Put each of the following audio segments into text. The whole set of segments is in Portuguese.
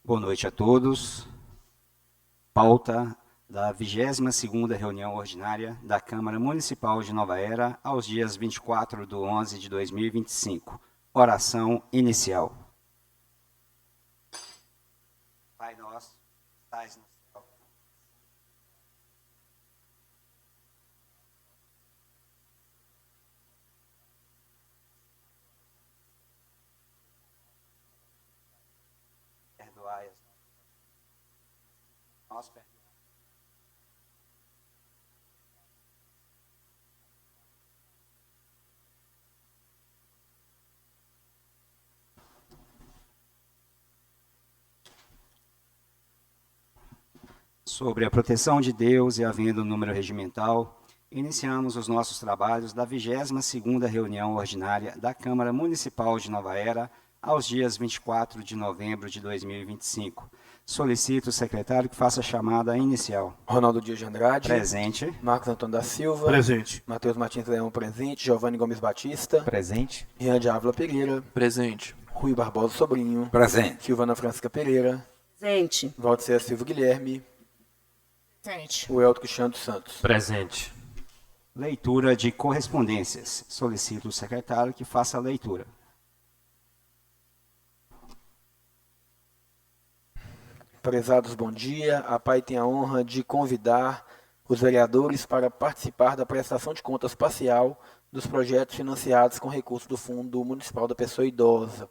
Boa noite a todos. Pauta da 22ª reunião ordinária da Câmara Municipal de Nova Era, aos dias 24/11/2025. Oração inicial. Pai nosso, estais no céu. Perdoai as nós perdoamos. Sobre a proteção de Deus e havendo número regimental, iniciamos os nossos trabalhos da 22ª reunião ordinária da Câmara Municipal de Nova Era, aos dias 24 de novembro de 2025. Solicito o secretário que faça a chamada inicial. Ronaldo Dias de Andrade. Presente. Marcos Antônio da Silva. Presente. Matheus Martins Leão, presente. Giovanni Gomes Batista. Presente. Rian de Ávila Pereira. Presente. Rui Barbosa Sobrinho. Presente. Silvana Francisca Pereira. Presente. Valdir Silva Guilherme. Presente. O Elton Cristiano dos Santos. Presente. Leitura de correspondências. Solicito o secretário que faça a leitura. Prezados, bom dia. A PAI tem a honra de convidar os vereadores para participar da prestação de contas parcial dos projetos financiados com recursos do Fundo Municipal da Pessoa Idosa.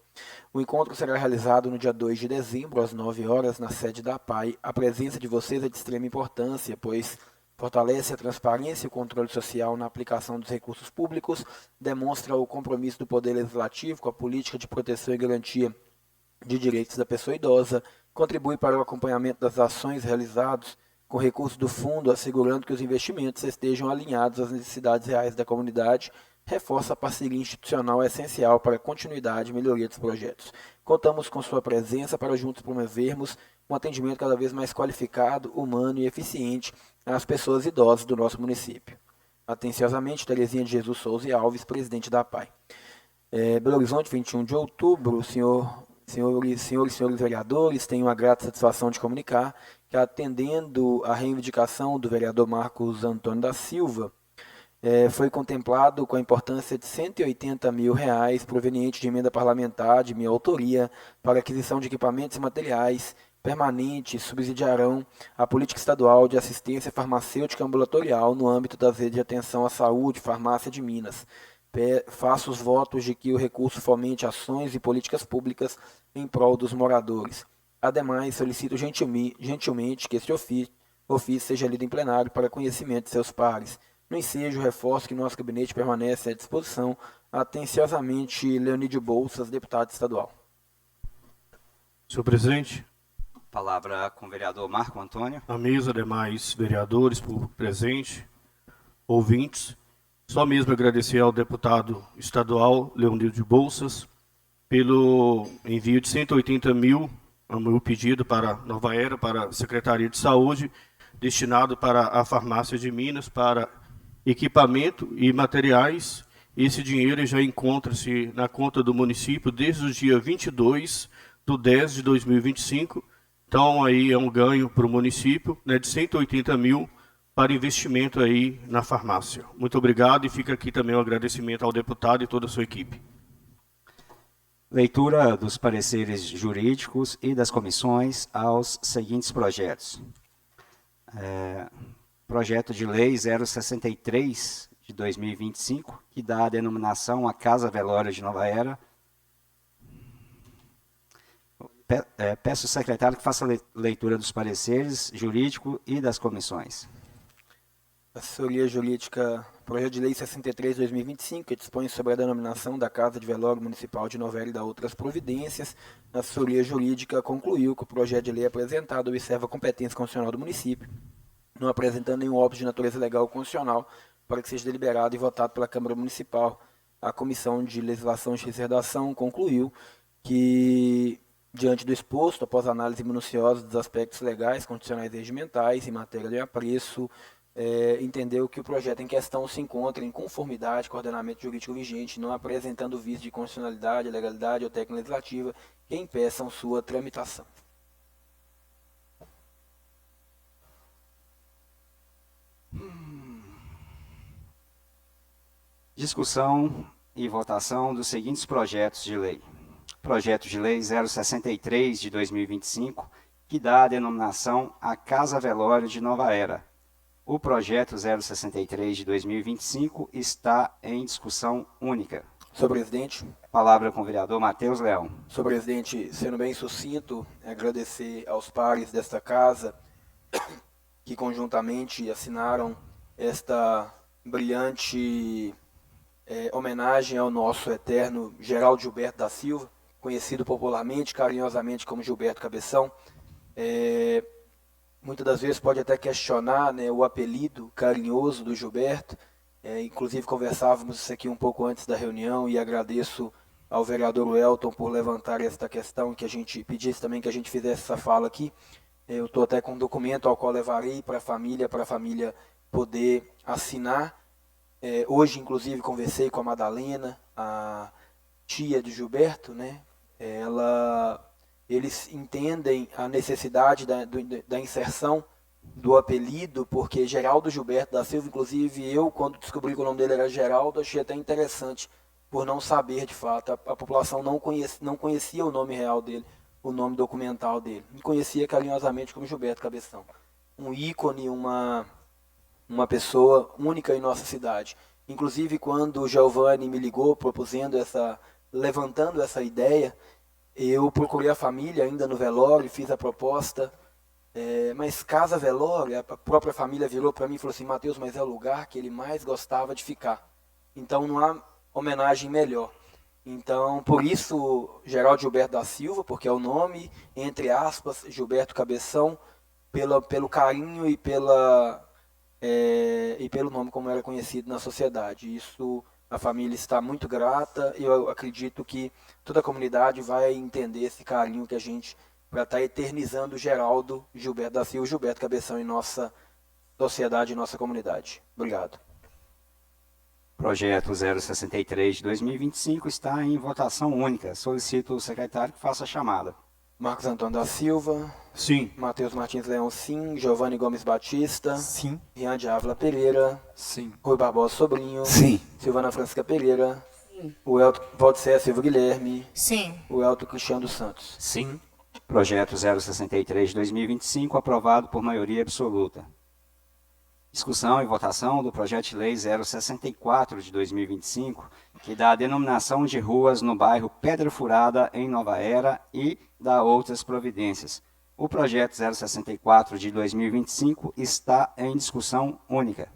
O encontro será realizado no dia 2 de dezembro, às 9 horas, na sede da PAI. A presença de vocês é de extrema importância, pois fortalece a transparência e o controle social na aplicação dos recursos públicos, demonstra o compromisso do Poder Legislativo com a política de proteção e garantia de direitos da pessoa idosa, contribui para o acompanhamento das ações realizadas com recursos do fundo, assegurando que os investimentos estejam alinhados às necessidades reais da comunidade, reforça a parceria institucional essencial para a continuidade e melhoria dos projetos. Contamos com sua presença para juntos promovermos um atendimento cada vez mais qualificado, humano e eficiente às pessoas idosas do nosso município. Atenciosamente, Terezinha de Jesus Souza e Alves, presidente da PAI. Belo Horizonte, 21 de outubro, senhores vereadores, tenho a grata satisfação de comunicar que, atendendo à reivindicação do vereador Marcos Antônio da Silva, foi contemplado com a importância de R$180 mil proveniente de emenda parlamentar de minha autoria para aquisição de equipamentos e materiais permanentes subsidiarão a política estadual de assistência farmacêutica ambulatorial no âmbito das redes de atenção à saúde, farmácia de Minas. Faço os votos de que o recurso fomente ações e políticas públicas em prol dos moradores. Ademais, solicito gentilmente que este ofício seja lido em plenário para conhecimento de seus pares. No ensejo, reforço que nosso gabinete permanece à disposição. Atenciosamente, Leonídio Bolsas, deputado estadual. Senhor presidente, Palavra com o vereador Marco Antônio. a mesa, demais vereadores, público presente, ouvintes, só mesmo agradecer ao deputado estadual Leonildo de Bolsas pelo envio de 180 mil, a meu pedido para Nova Era, para a Secretaria de Saúde, destinado para a farmácia de Minas, para equipamento e materiais. Esse dinheiro já encontra-se na conta do município desde o dia 22/10/2025. Então, aí é um ganho para o município, né, de 180 mil para investimento aí na farmácia. Muito obrigado e fica aqui também um agradecimento ao deputado e toda a sua equipe. Leitura dos pareceres jurídicos e das comissões aos seguintes projetos. Projeto de Lei 063 de 2025, que dá a denominação à Casa Velório de Nova Era. Peço ao secretário que faça a leitura dos pareceres jurídicos e das comissões. Assessoria Jurídica, projeto de lei 63 de 2025, que dispõe sobre a denominação da Casa de Velório Municipal de Nova Era e da outras providências. A assessoria jurídica concluiu que o projeto de lei apresentado observa a competência constitucional do município, não apresentando nenhum óbito de natureza legal ou constitucional para que seja deliberado e votado pela Câmara Municipal. A Comissão de Legislação e Justiça e Redação concluiu que, diante do exposto, após análise minuciosa dos aspectos legais, constitucionais e regimentais em matéria de apreço, entendeu que o projeto em questão se encontra em conformidade com o ordenamento jurídico vigente, não apresentando vício de constitucionalidade, legalidade ou técnica legislativa que impeçam sua tramitação. Discussão e votação dos seguintes projetos de lei. Projeto de Lei 063 de 2025, que dá a denominação a Casa Velório de Nova Era. O projeto 063 de 2025 está em discussão única. Senhor presidente, Palavra com o vereador Matheus Leão. senhor presidente, sendo bem sucinto, agradecer aos pares desta casa que conjuntamente assinaram esta brilhante homenagem ao nosso eterno Geraldo Gilberto da Silva, conhecido popularmente, carinhosamente como Gilberto Cabeção. Muitas das vezes pode até questionar, né, o apelido carinhoso do Gilberto. Inclusive conversávamos isso aqui um pouco antes da reunião e agradeço ao vereador Welton por levantar esta questão, que a gente pedisse também que a gente fizesse essa fala aqui. Eu estou até com um documento ao qual levarei para a família poder assinar. Hoje, inclusive, conversei com a Madalena, a tia de Gilberto, né? Eles entendem a necessidade da inserção do apelido, porque Geraldo Gilberto da Silva, inclusive eu, quando descobri que o nome dele era Geraldo, achei até interessante, por não saber de fato. A população não conhecia o nome real dele, o nome documental dele. Me conhecia carinhosamente como Gilberto Cabeção. Um ícone, uma pessoa única em nossa cidade. Inclusive, quando o Giovanni me ligou levantando essa ideia, eu procurei a família ainda no velório, fiz a proposta, mas casa velório, a própria família virou para mim e falou assim: Matheus, mas é o lugar que ele mais gostava de ficar. Então não há homenagem melhor. Então, por isso, Geraldo Gilberto da Silva, porque é o nome, entre aspas, Gilberto Cabeção, pelo carinho e pelo nome como era conhecido na sociedade. Isso, a família está muito grata e eu acredito que toda a comunidade vai entender esse carinho que a gente, para estar eternizando Geraldo Gilberto da Silva, Gilberto Cabeção em nossa sociedade e nossa comunidade. Obrigado. Projeto 063 de 2025 está em votação única. Solicito o secretário que faça a chamada. Marcos Antônio da Silva. Sim. Matheus Martins Leão, sim. Giovanni Gomes Batista. Sim. Rian de Ávila Pereira. Sim. Rui Barbosa Sobrinho. Sim. Silvana Francisca Pereira. Sim. O Elton Valdecé Silva Guilherme. Sim. O Elton Cristiano dos Santos. Sim. Projeto 063 de 2025, aprovado por maioria absoluta. Discussão e votação do projeto de lei 064 de 2025, que dá a denominação de ruas no bairro Pedra Furada, em Nova Era, e dá outras providências. O projeto 064 de 2025 está em discussão única.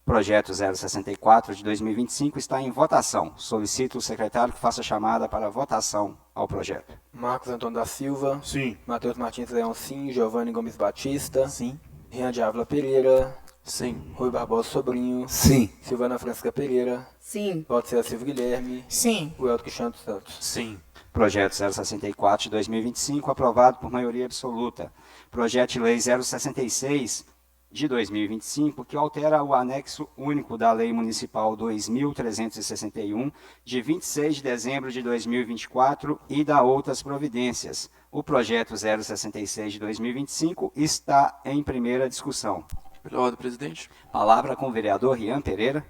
Projeto 064 de 2025 está em votação. Solicito o secretário que faça a chamada para votação ao projeto. Marcos Antônio da Silva. Sim. Matheus Martins Leão, sim. Giovanni Gomes Batista. Sim. Rian de Ávila Pereira. Sim. Rui Barbosa Sobrinho. Sim. Silvana Francisca Pereira. Sim. Valdecé Silva Guilherme. Sim. O Elton Cristiano dos Santos. Sim. Projeto 064 de 2025, aprovado por maioria absoluta. Projeto de lei 066 de 2025, que altera o anexo único da Lei Municipal 2.361, de 26 de dezembro de 2024, e dá outras providências. O projeto 066 de 2025 está em primeira discussão. Pela ordem, presidente. Palavra com o vereador Rian Pereira.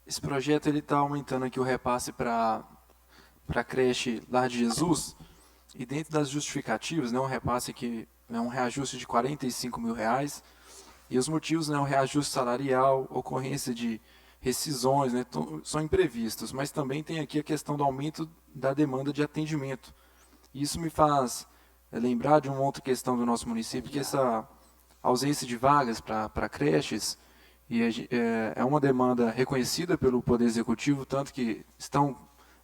Esse projeto está aumentando aqui o repasse para a creche Lar de Jesus, e dentro das justificativas, né, um repasse que é um reajuste de R$45 mil, e os motivos, né, um reajuste salarial, ocorrência de rescisões, né, são imprevistos, mas também tem aqui a questão do aumento da demanda de atendimento. Isso me faz lembrar de uma outra questão do nosso município, que essa ausência de vagas para creches é uma demanda reconhecida pelo Poder Executivo, tanto que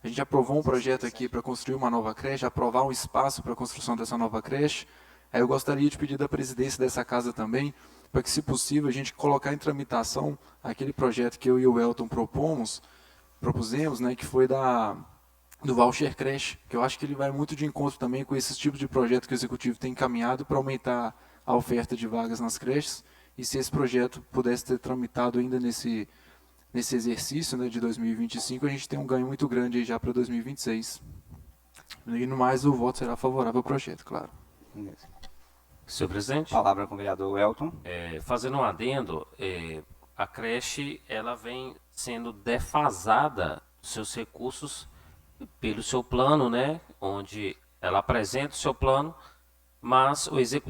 a gente aprovou um projeto aqui para construir uma nova creche, aprovar um espaço para a construção dessa nova creche. Aí eu gostaria de pedir da presidência dessa casa também, para que, se possível, a gente colocar em tramitação aquele projeto que eu e o Elton propusemos, né, que foi do voucher creche, que eu acho que ele vai muito de encontro também com esses tipos de projeto que o Executivo tem encaminhado para aumentar a oferta de vagas nas creches, e se esse projeto pudesse ter tramitado ainda nesse exercício, né, de 2025, a gente tem um ganho muito grande aí já para 2026. E no mais, o voto será favorável ao projeto, claro. Senhor presidente, Palavra com o vereador Welton. fazendo um adendo, a creche ela vem sendo defasada dos seus recursos pelo seu plano, né? Onde ela apresenta o seu plano, mas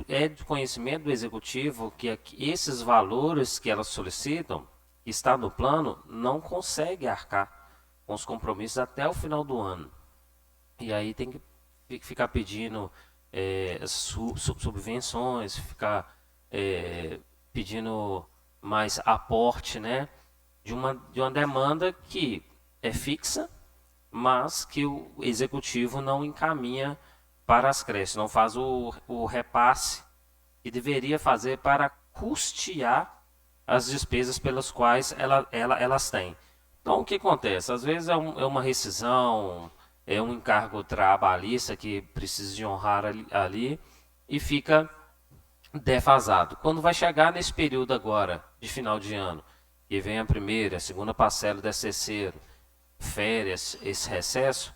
é de conhecimento do executivo que esses valores que elas solicitam, que está no plano, não consegue arcar com os compromissos até o final do ano. E aí tem que ficar pedindo subvenções, ficar pedindo mais aporte, né? De uma demanda que é fixa, mas que o executivo não encaminha para as creches, não faz o repasse que deveria fazer para custear as despesas pelas quais elas têm. Então, o que acontece? Às vezes é uma rescisão, é um encargo trabalhista que precisa de honrar ali e fica defasado. Quando vai chegar nesse período agora, de final de ano, que vem a primeira, a segunda parcela do terceiro, férias, esse recesso,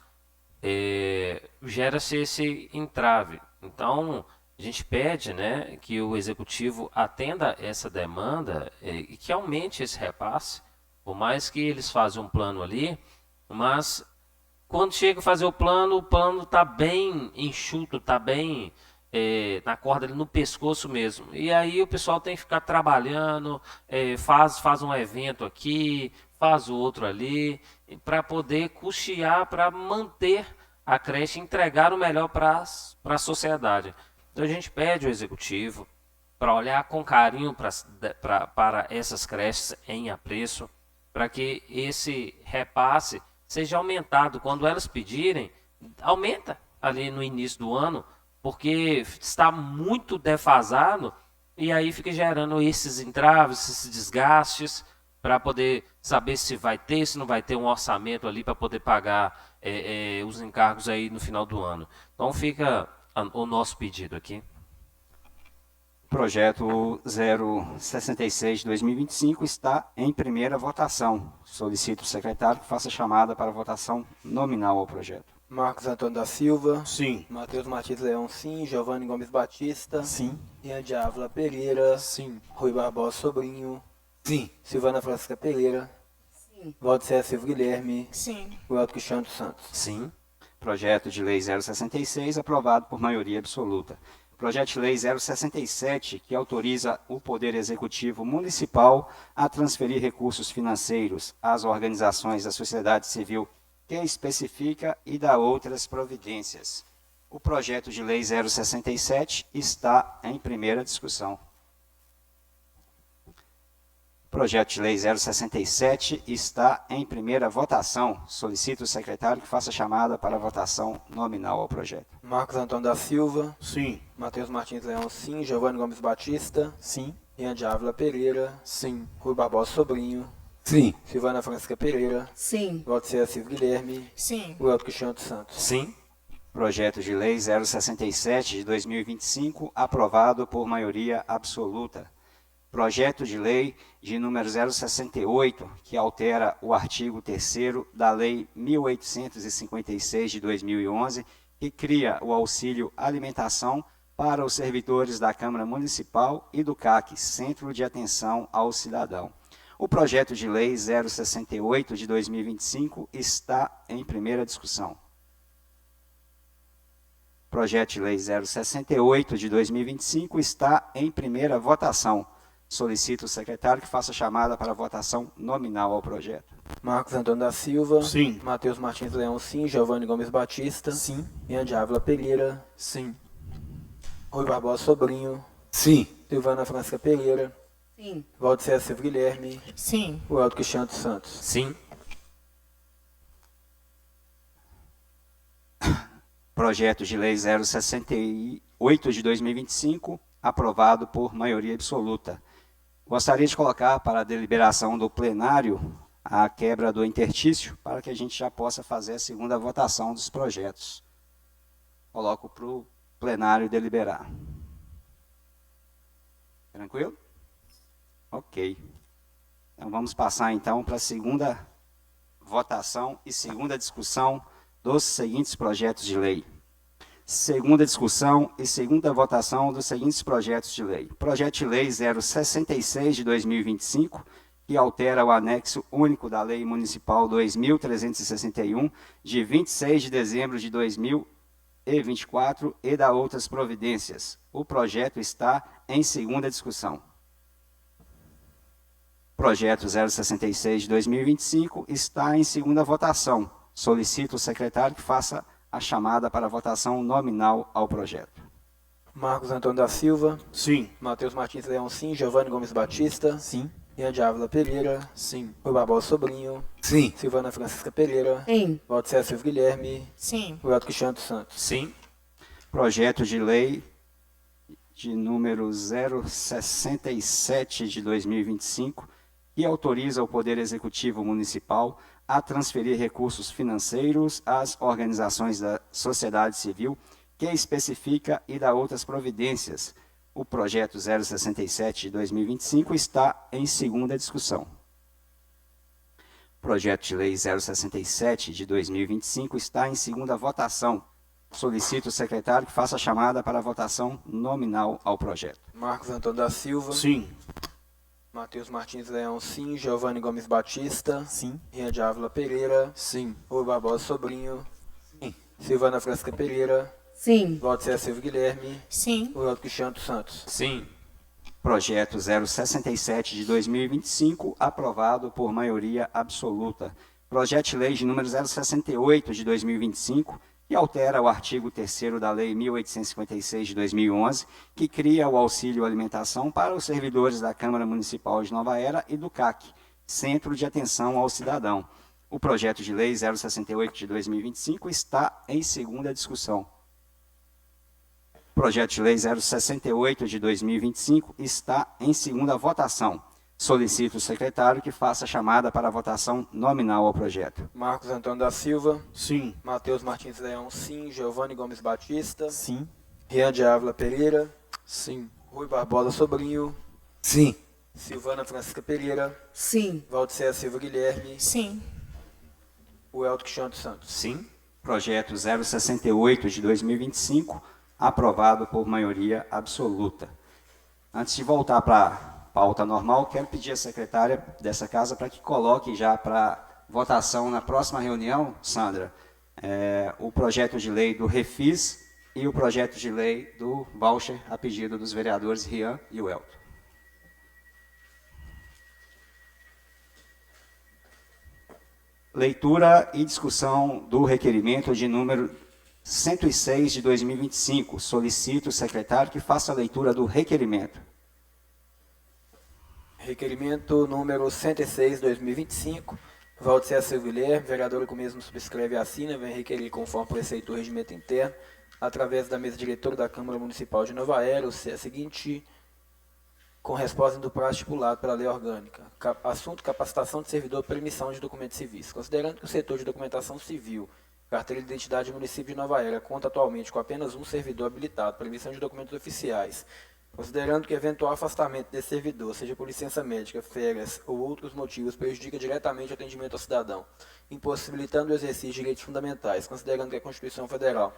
gera-se esse entrave. Então, a gente pede, né, que o executivo atenda essa demanda e que aumente esse repasse, por mais que eles façam um plano ali, mas quando chega a fazer o plano está bem enxuto, está bem na corda, ali no pescoço mesmo. E aí o pessoal tem que ficar trabalhando, faz um evento aqui, faz o outro ali, para poder custear, para manter a creche, entregar o melhor para a sociedade. Então a gente pede ao executivo para olhar com carinho para essas creches em apreço, para que esse repasse seja aumentado. Quando elas pedirem, aumenta ali no início do ano, porque está muito defasado e aí fica gerando esses entraves, esses desgastes, para poder saber se vai ter, se não vai ter um orçamento ali para poder pagar os encargos aí no final do ano. Então fica o nosso pedido aqui. Projeto 066 de 2025 está em primeira votação. Solicito o secretário que faça chamada para votação nominal ao projeto. Marcos Antônio da Silva. Sim. Matheus Martins Leão, sim. Giovanni Gomes Batista. Sim. Ian de Ávila Pereira. Sim. Rui Barbosa Sobrinho. Sim. Silvana Francisca Pereira. Sim. Valdecé Silva Guilherme. Sim. Welto Cristiano dos Santos. Sim. Projeto de Lei 066, aprovado por maioria absoluta. Projeto de Lei 067, que autoriza o Poder Executivo Municipal a transferir recursos financeiros às organizações da sociedade civil que especifica e dá outras providências. O projeto de Lei 067 está em primeira discussão. Projeto de Lei 067 está em primeira votação. Solicito o secretário que faça chamada para votação nominal ao projeto. Marcos Antônio da Silva. Sim. Matheus Martins Leão, sim. Giovanni Gomes Batista. Sim. Ian de Ávila Pereira. Sim. Rui Barbosa Sobrinho. Sim. Silvana Francisca Pereira. Sim. Valdecé Silva Guilherme. Sim. Welto Cristiano dos Santos. Sim. Projeto de Lei 067 de 2025, aprovado por maioria absoluta. Projeto de Lei de número 068, que altera o artigo 3º da Lei 1856 de 2011, que cria o auxílio alimentação para os servidores da Câmara Municipal e do CAC, Centro de Atenção ao Cidadão. O projeto de Lei 068 de 2025 está em primeira discussão. Projeto de Lei 068 de 2025 está em primeira votação. Solicito o secretário que faça chamada para votação nominal ao projeto. Marcos Antônio da Silva. Sim. Matheus Martins Leão, sim. Giovanni Gomes Batista. Sim. Ian de Ávila Pereira. Sim. Rui Barbosa Sobrinho. Sim. Silvana Francisca Pereira. Sim. Valdecé Silva Guilherme. Sim. Welto Cristiano dos Santos. Sim. Projeto de Lei 068 de 2025, aprovado por maioria absoluta. Gostaria de colocar para a deliberação do plenário a quebra do intertício, para que a gente já possa fazer a segunda votação dos projetos. Coloco para o plenário deliberar. Tranquilo? Ok. Então vamos passar então para a segunda votação e segunda discussão dos seguintes projetos de lei. Segunda discussão e segunda votação dos seguintes projetos de lei. Projeto de Lei 066 de 2025, que altera o anexo único da Lei Municipal 2.361, de 26 de dezembro de 2024, e da outras providências. O projeto está em segunda discussão. Projeto 066 de 2025 está em segunda votação. Solicito o secretário que faça a chamada para votação nominal ao projeto. Marcos Antônio da Silva. Sim. Matheus Martins Leão, sim. Giovanni Gomes Batista. Sim. Ian de Ávila Pereira. Sim. Rui Barbosa Sobrinho. Sim. Silvana Francisca Pereira. Sim. Valdir Silva Guilherme. Sim. Roberto Cristiano dos Santos. Sim. Projeto de lei de número 067 de 2025, que autoriza o Poder Executivo Municipal a transferir recursos financeiros às organizações da sociedade civil, que especifica e dá outras providências. O projeto 067 de 2025 está em segunda discussão. Projeto de lei 067 de 2025 está em segunda votação. Solicito o secretário que faça a chamada para a votação nominal ao projeto. Marcos Antônio da Silva. Sim. Matheus Martins Leão, sim. Giovanni Gomes Batista. Sim. Ian de Ávila Pereira. Sim. Rui Barbosa Sobrinho. Sim. Silvana Francisca Pereira. Sim. Valdir Silva Guilherme. Sim. Roberto Cristiano dos Santos. Sim. Projeto 067 de 2025, aprovado por maioria absoluta. Projeto de lei de número 068 de 2025, que altera o artigo 3º da Lei 1856 de 2011, que cria o auxílio alimentação para os servidores da Câmara Municipal de Nova Era e do CAC, Centro de Atenção ao Cidadão. O projeto de lei 068 de 2025 está em segunda discussão. Projeto de lei 068 de 2025 está em segunda votação. Solicito o secretário que faça a chamada para a votação nominal ao projeto. Marcos Antônio da Silva. Sim. Matheus Martins Leão, sim. Giovanni Gomes Batista. Sim. Ian de Ávila Pereira. Sim. Rui Barbosa Sobrinho. Sim. Silvana Francisca Pereira. Sim. Valdir Silva Guilherme. Sim. Roberto Cristiano dos Santos. Sim. Projeto 068 de 2025, aprovado por maioria absoluta. Antes de voltar para a pauta normal, quero pedir à secretária dessa casa para que coloque já para votação na próxima reunião, Sandra, o projeto de lei do Refis e o projeto de lei do voucher a pedido dos vereadores Rian e Welton. Leitura e discussão do requerimento de número 106 de 2025. Solicito o secretário que faça a leitura do requerimento. Requerimento número 106, 2025. Valdir Silva Guilherme, vereador que o mesmo subscreve e assina, vem requerer conforme preceito do regimento interno, através da mesa diretora da Câmara Municipal de Nova Era, o seguinte, com resposta do prazo estipulado pela lei orgânica. Assunto: capacitação de servidor para emissão de documentos civis. Considerando que o setor de documentação civil, carteira de identidade do município de Nova Era, conta atualmente com apenas um servidor habilitado para emissão de documentos oficiais, considerando que eventual afastamento desse servidor, seja por licença médica, férias ou outros motivos, prejudica diretamente o atendimento ao cidadão, impossibilitando o exercício de direitos fundamentais, considerando que a Constituição Federal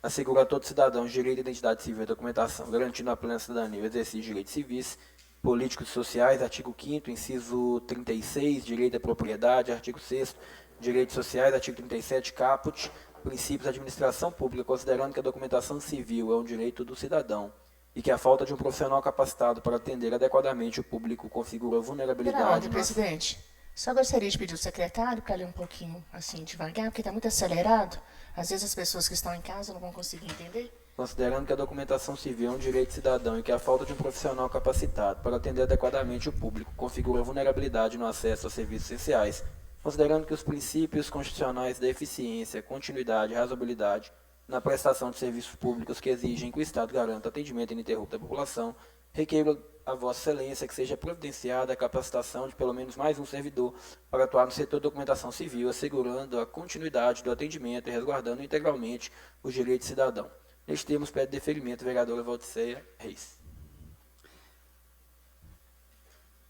assegura a todos os cidadãos direito à identidade civil e documentação, garantindo a plena cidadania e o exercício de direitos civis, políticos e sociais, artigo 5º, inciso 36, direito à propriedade, artigo 6º, direitos sociais, artigo 37, caput, princípios da administração pública, considerando que a documentação civil é um direito do cidadão e que a falta de um profissional capacitado para atender adequadamente o público configura vulnerabilidade. Presidente. Só gostaria de pedir ao secretário para ler um pouquinho assim devagar, porque está muito acelerado. Às vezes as pessoas que estão em casa não vão conseguir entender. Considerando que a documentação civil é um direito cidadão e que a falta de um profissional capacitado para atender adequadamente o público configura vulnerabilidade no acesso aos serviços essenciais, considerando que os princípios constitucionais da eficiência, continuidade e razoabilidade na prestação de serviços públicos que exigem que o Estado garanta atendimento ininterrupto à população, requeiro a Vossa Excelência que seja providenciada a capacitação de pelo menos mais um servidor para atuar no setor de documentação civil, assegurando a continuidade do atendimento e resguardando integralmente os direitos do cidadão. Neste termos, pede deferimento a vereadora Valdiceia Reis.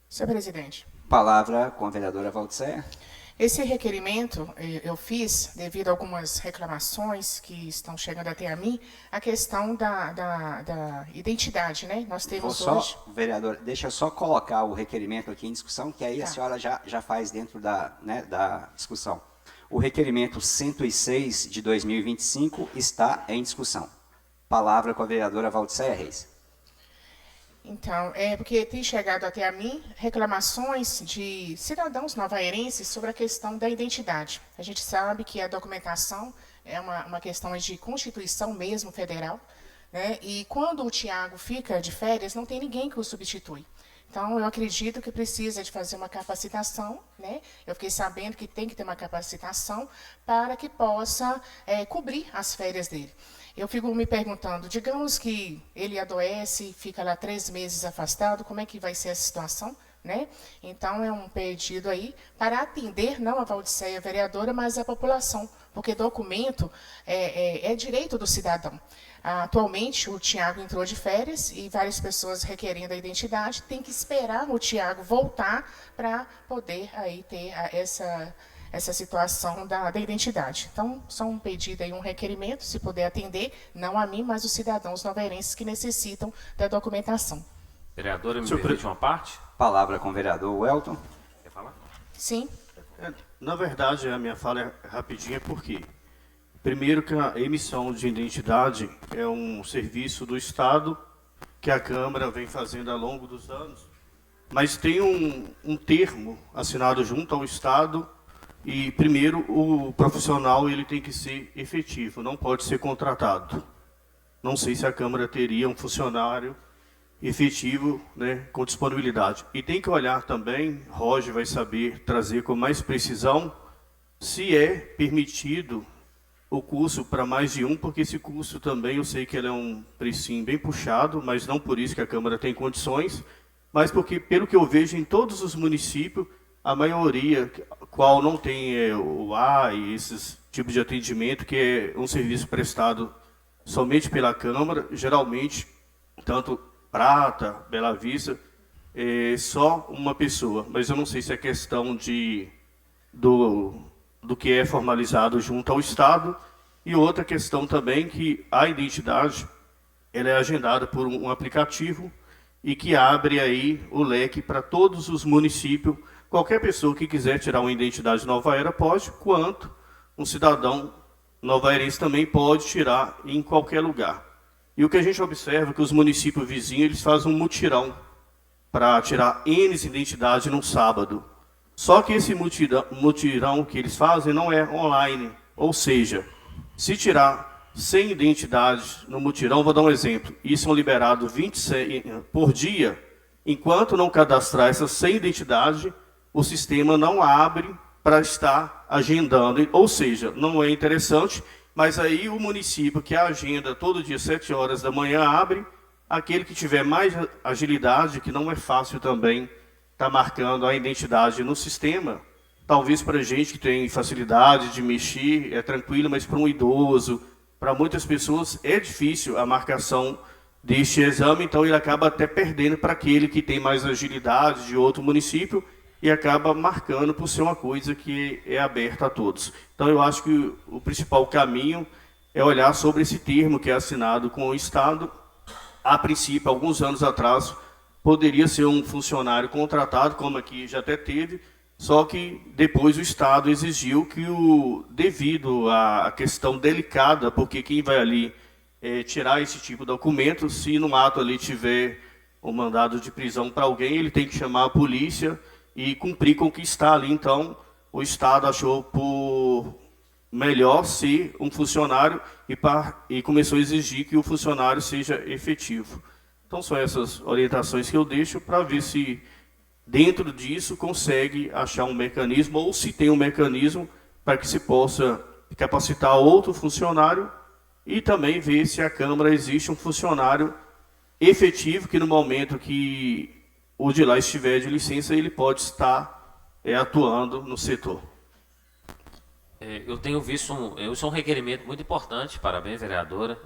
Senhor presidente, Palavra com a vereadora Valdiceia. Esse requerimento eu fiz devido a algumas reclamações que estão chegando até a mim, a questão da identidade, né? Nós Vou temos só, hoje... vereador, deixa eu só colocar o requerimento aqui em discussão, que aí a Tá. senhora já faz dentro da discussão. O requerimento 106 de 2025 está em discussão. Palavra com a vereadora Valdiceia Reis. Então, é porque tem chegado até a mim reclamações de cidadãos novaerenses sobre a questão da identidade. A gente sabe que a documentação é uma questão de Constituição mesmo, federal, né? E quando o Tiago fica de férias, não tem ninguém que o substitui. Então, eu acredito que precisa de fazer uma capacitação, né? Eu fiquei sabendo que tem que ter uma capacitação para que possa cobrir as férias dele. Eu fico me perguntando, digamos que ele adoece, fica lá 3 meses afastado, como é que vai ser a situação, né? Então, é um pedido aí para atender, não a Valdiceia vereadora, mas a população, porque documento é direito do cidadão. Atualmente, o Tiago entrou de férias e várias pessoas requerendo a identidade, tem que esperar o Tiago voltar para poder aí ter essa situação da identidade. Então, só um pedido aí, um requerimento, se puder atender, não a mim, mas os cidadãos novaerenses que necessitam da documentação. Vereadora, me Senhor permite uma parte? Palavra com o vereador Welton. Quer falar? Sim. Na verdade, a minha fala é rapidinha porque, primeiro, que a emissão de identidade é um serviço do Estado que a Câmara vem fazendo ao longo dos anos, mas tem um termo assinado junto ao Estado e, primeiro, o profissional ele tem que ser efetivo, não pode ser contratado. Não sei se a Câmara teria um funcionário efetivo, né, com disponibilidade. E tem que olhar também, Roger vai saber trazer com mais precisão, se é permitido o curso para mais de um, porque esse curso também, eu sei que ele é um precinho bem puxado, mas não por isso que a Câmara tem condições, mas porque, pelo que eu vejo em todos os municípios, a maioria, qual não tem o AI, esses tipos de atendimento, que é um serviço prestado somente pela Câmara, geralmente, tanto Prata, Bela Vista, é só uma pessoa, mas eu não sei se é questão do que é formalizado junto ao Estado, e outra questão também que a identidade ela é agendada por um aplicativo e que abre aí o leque para todos os municípios. Qualquer pessoa que quiser tirar uma identidade Nova Era pode, quanto um cidadão novaerense também pode tirar em qualquer lugar. E o que a gente observa é que os municípios vizinhos eles fazem um mutirão para tirar N identidades no sábado. Só que esse mutirão que eles fazem não é online. Ou seja, se tirar 100 identidades no mutirão, vou dar um exemplo, e são liberados 26 por dia, enquanto não cadastrar essas 100 identidades, o sistema não abre para estar agendando. Ou seja, não é interessante, mas aí o município que a agenda todo dia 7 horas da manhã abre, aquele que tiver mais agilidade, que não é fácil também estar marcando a identidade no sistema, talvez para gente que tem facilidade de mexer, é tranquilo, mas para um idoso, para muitas pessoas é difícil a marcação deste exame, então ele acaba até perdendo para aquele que tem mais agilidade de outro município e acaba marcando por ser uma coisa que é aberta a todos. Então eu acho que o principal caminho é olhar sobre esse termo que é assinado com o Estado. A princípio, alguns anos atrás, poderia ser um funcionário contratado, como aqui já até teve, só que depois o Estado exigiu que, devido à questão delicada, porque quem vai ali tirar esse tipo de documento, se no ato ali tiver um mandado de prisão para alguém, ele tem que chamar a polícia e cumprir com o que está ali. Então, o Estado achou por melhor ser um funcionário e começou a exigir que o funcionário seja efetivo. Então, são essas orientações que eu deixo para ver se dentro disso consegue achar um mecanismo ou se tem um mecanismo para que se possa capacitar outro funcionário e também ver se a Câmara existe um funcionário efetivo que no momento que o de lá estiver de licença ele pode estar atuando no setor. Eu tenho visto isso é um requerimento muito importante, parabéns, vereadora,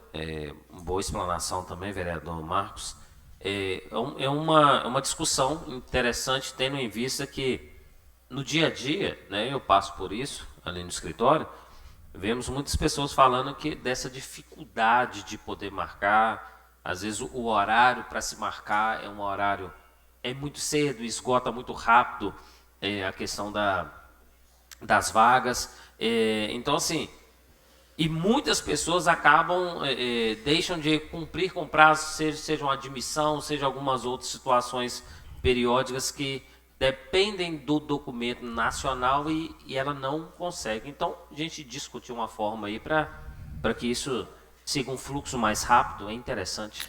uma boa explanação também, vereador Marcos. É uma discussão interessante, tendo em vista que no dia a dia, né, eu passo por isso ali no escritório, vemos muitas pessoas falando que dessa dificuldade de poder marcar, às vezes o horário para se marcar é um horário muito cedo, esgota muito rápido a questão das vagas. Então, assim, e muitas pessoas acabam, deixam de cumprir com prazo, seja uma admissão, seja algumas outras situações periódicas que dependem do documento nacional e ela não consegue. Então, a gente discutiu uma forma aí para que isso siga um fluxo mais rápido, é interessante.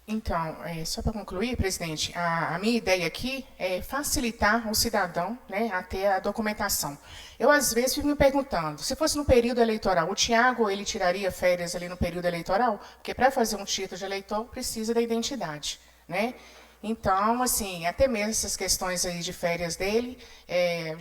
Então, só para concluir, presidente, a minha ideia aqui é facilitar o cidadão, né, a ter a documentação. Eu, às vezes, fico me perguntando, se fosse no período eleitoral, o Tiago, ele tiraria férias ali no período eleitoral? Porque para fazer um título de eleitor, precisa da identidade, né? Então, assim, até mesmo essas questões aí de férias dele,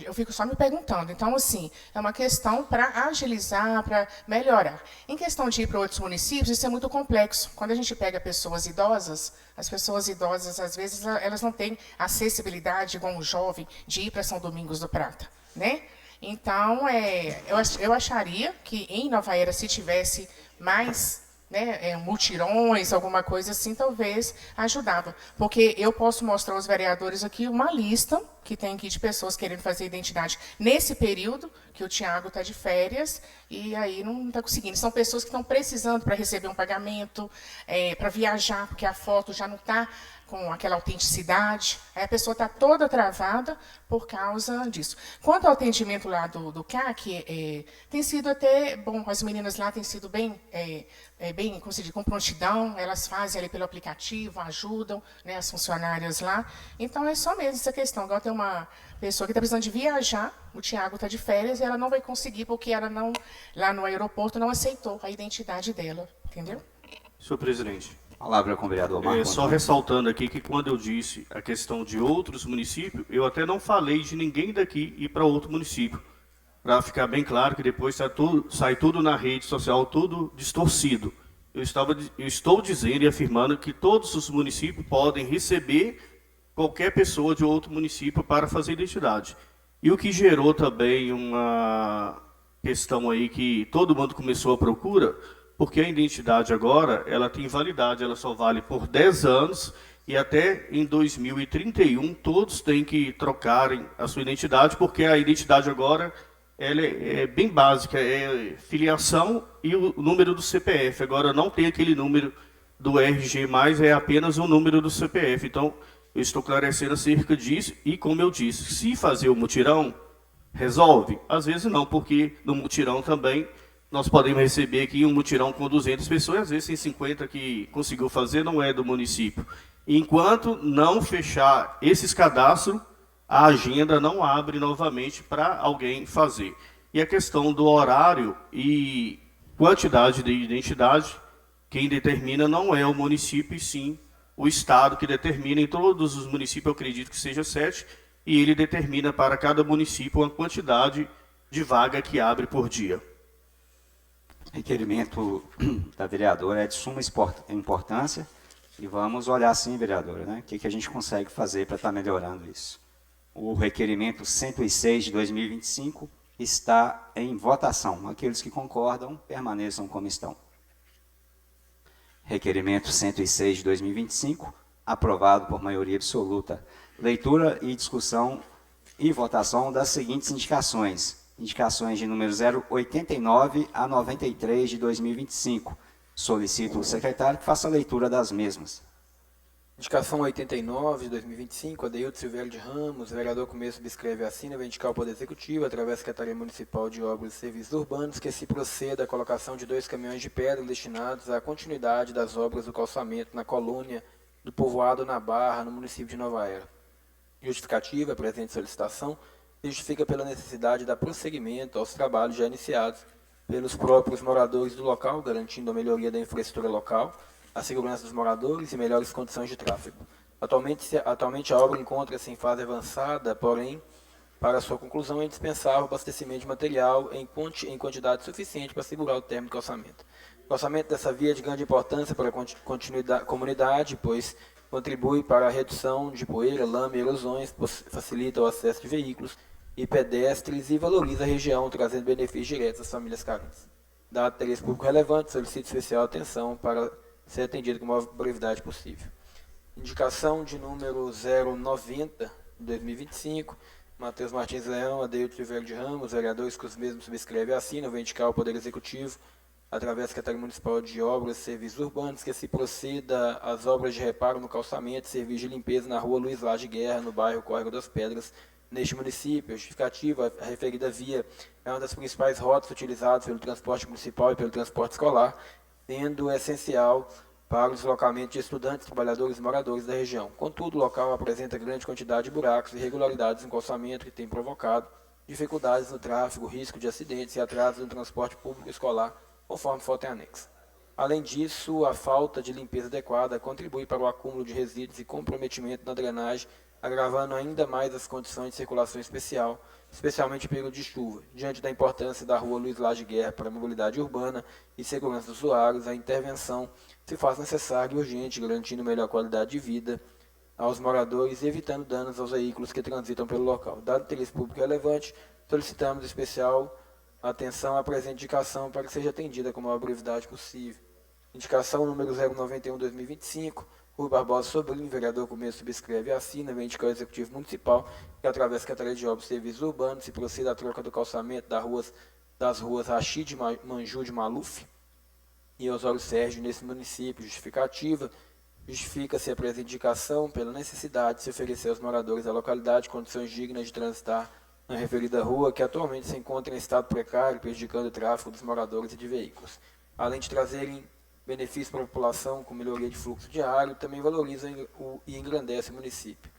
eu fico só me perguntando. Então, assim, é uma questão para agilizar, para melhorar. Em questão de ir para outros municípios, isso é muito complexo. Quando a gente pega pessoas idosas, as pessoas idosas, às vezes, elas não têm acessibilidade, igual um jovem, de ir para São Domingos do Prata, né? Então, eu acharia que em Nova Era, se tivesse mais, né, mutirões, alguma coisa assim, talvez ajudava. Porque eu posso mostrar aos vereadores aqui uma lista que tem aqui de pessoas querendo fazer identidade nesse período, que o Tiago está de férias, e aí não está conseguindo. São pessoas que estão precisando para receber um pagamento, para viajar, porque a foto já não está com aquela autenticidade, aí a pessoa está toda travada por causa disso. Quanto ao atendimento lá do CAC, tem sido até bom, as meninas lá têm sido bem, como se diz, com prontidão, elas fazem ali pelo aplicativo, ajudam, né, as funcionárias lá. Então, é só mesmo essa questão. Agora tem uma pessoa que está precisando de viajar, o Tiago está de férias, e ela não vai conseguir, porque ela não, lá no aeroporto, não aceitou a identidade dela, entendeu? Senhor presidente, Palavra com o vereador Marco só Antônio. ressaltando aqui que quando eu disse a questão de outros municípios, eu até não falei de ninguém daqui ir para outro município. Para ficar bem claro que depois sai tudo na rede social, tudo distorcido. Eu estou dizendo e afirmando que todos os municípios podem receber qualquer pessoa de outro município para fazer identidade. E o que gerou também uma questão aí que todo mundo começou a procura, porque a identidade agora, ela tem validade, ela só vale por 10 anos e até em 2031 todos têm que trocarem a sua identidade, porque a identidade agora ela é bem básica, é filiação e o número do CPF. Agora não tem aquele número do RG+, é apenas o número do CPF. Então, eu estou esclarecendo acerca disso e, como eu disse, se fazer o mutirão, resolve? Às vezes não, porque no mutirão também nós podemos receber aqui um mutirão com 200 pessoas, às vezes tem 50 que conseguiu fazer, não é do município. Enquanto não fechar esses cadastros, a agenda não abre novamente para alguém fazer. E a questão do horário e quantidade de identidade, quem determina não é o município, e sim o Estado que determina. Em todos os municípios, eu acredito que seja 7, e ele determina para cada município uma quantidade de vaga que abre por dia. Requerimento da vereadora é de suma importância e vamos olhar sim, vereadora, né? O que a gente consegue fazer para estar melhorando isso. O requerimento 106 de 2025 está em votação. Aqueles que concordam, permaneçam como estão. Requerimento 106 de 2025, aprovado por maioria absoluta. Leitura e discussão e votação das seguintes indicações. Indicações de número 089 a 93 de 2025. Solicito o secretário que faça a leitura das mesmas. Indicação 89 de 2025, Adeildo Silvério de Ramos, vereador com mesmo subscreve e assina, vai indicar ao Poder Executivo, através da Secretaria Municipal de Obras e Serviços Urbanos, que se proceda à colocação de 2 caminhões de pedra destinados à continuidade das obras do calçamento na colônia do povoado Na Barra, no município de Nova Era. Justificativa, a presente solicitação, se justifica pela necessidade de dar prosseguimento aos trabalhos já iniciados pelos próprios moradores do local, garantindo a melhoria da infraestrutura local, a segurança dos moradores e melhores condições de tráfego. Atualmente a obra encontra-se em fase avançada, porém, para sua conclusão é indispensável o abastecimento de material em quantidade suficiente para assegurar o término do calçamento. O calçamento dessa via é de grande importância para a comunidade, pois contribui para a redução de poeira, lama e erosões, facilita o acesso de veículos e pedestres e valoriza a região, trazendo benefícios diretos às famílias carentes. Dado interesse público relevante, solicito especial atenção para ser atendido com a maior brevidade possível. Indicação de número 090, de 2025, Matheus Martins Leão, Adeilton Silveira de Ramos, vereadores que os mesmos subscrevem e assinam, vem indicar ao Poder Executivo, através da Secretaria Municipal de Obras e Serviços Urbanos, que se proceda às obras de reparo no calçamento e serviço de limpeza na rua Luiz Lage Guerra, no bairro Córrego das Pedras, neste município. A justificativa, a referida via é uma das principais rotas utilizadas pelo transporte municipal e pelo transporte escolar, sendo essencial para o deslocamento de estudantes, trabalhadores e moradores da região. Contudo, o local apresenta grande quantidade de buracos e irregularidades em calçamento que tem provocado dificuldades no tráfego, risco de acidentes e atrasos no transporte público escolar, conforme foto em anexo. Além disso, a falta de limpeza adequada contribui para o acúmulo de resíduos e comprometimento na drenagem, agravando ainda mais as condições de circulação especial, especialmente em período de chuva. Diante da importância da rua Luiz Lage Guerra para a mobilidade urbana e segurança dos usuários, a intervenção se faz necessária e urgente, garantindo melhor qualidade de vida aos moradores e evitando danos aos veículos que transitam pelo local. Dado o interesse público relevante, solicitamos especial atenção à presente indicação para que seja atendida com a maior brevidade possível. Indicação número 091/2025, Rui Barbosa Sobrinho, vereador com mesmo subscreve e assina, vem indicar o Executivo Municipal, que através da Secretaria de Obras e Serviços Urbanos se proceda à troca do calçamento das ruas Rachid Manju de Maluf e Osório Sérgio nesse município. Justifica-se a presente indicação pela necessidade de se oferecer aos moradores da localidade condições dignas de transitar na referida rua, que atualmente se encontra em estado precário, prejudicando o tráfego dos moradores e de veículos. Além de trazerem benefícios para a população com melhoria de fluxo diário, também valoriza e engrandece o município.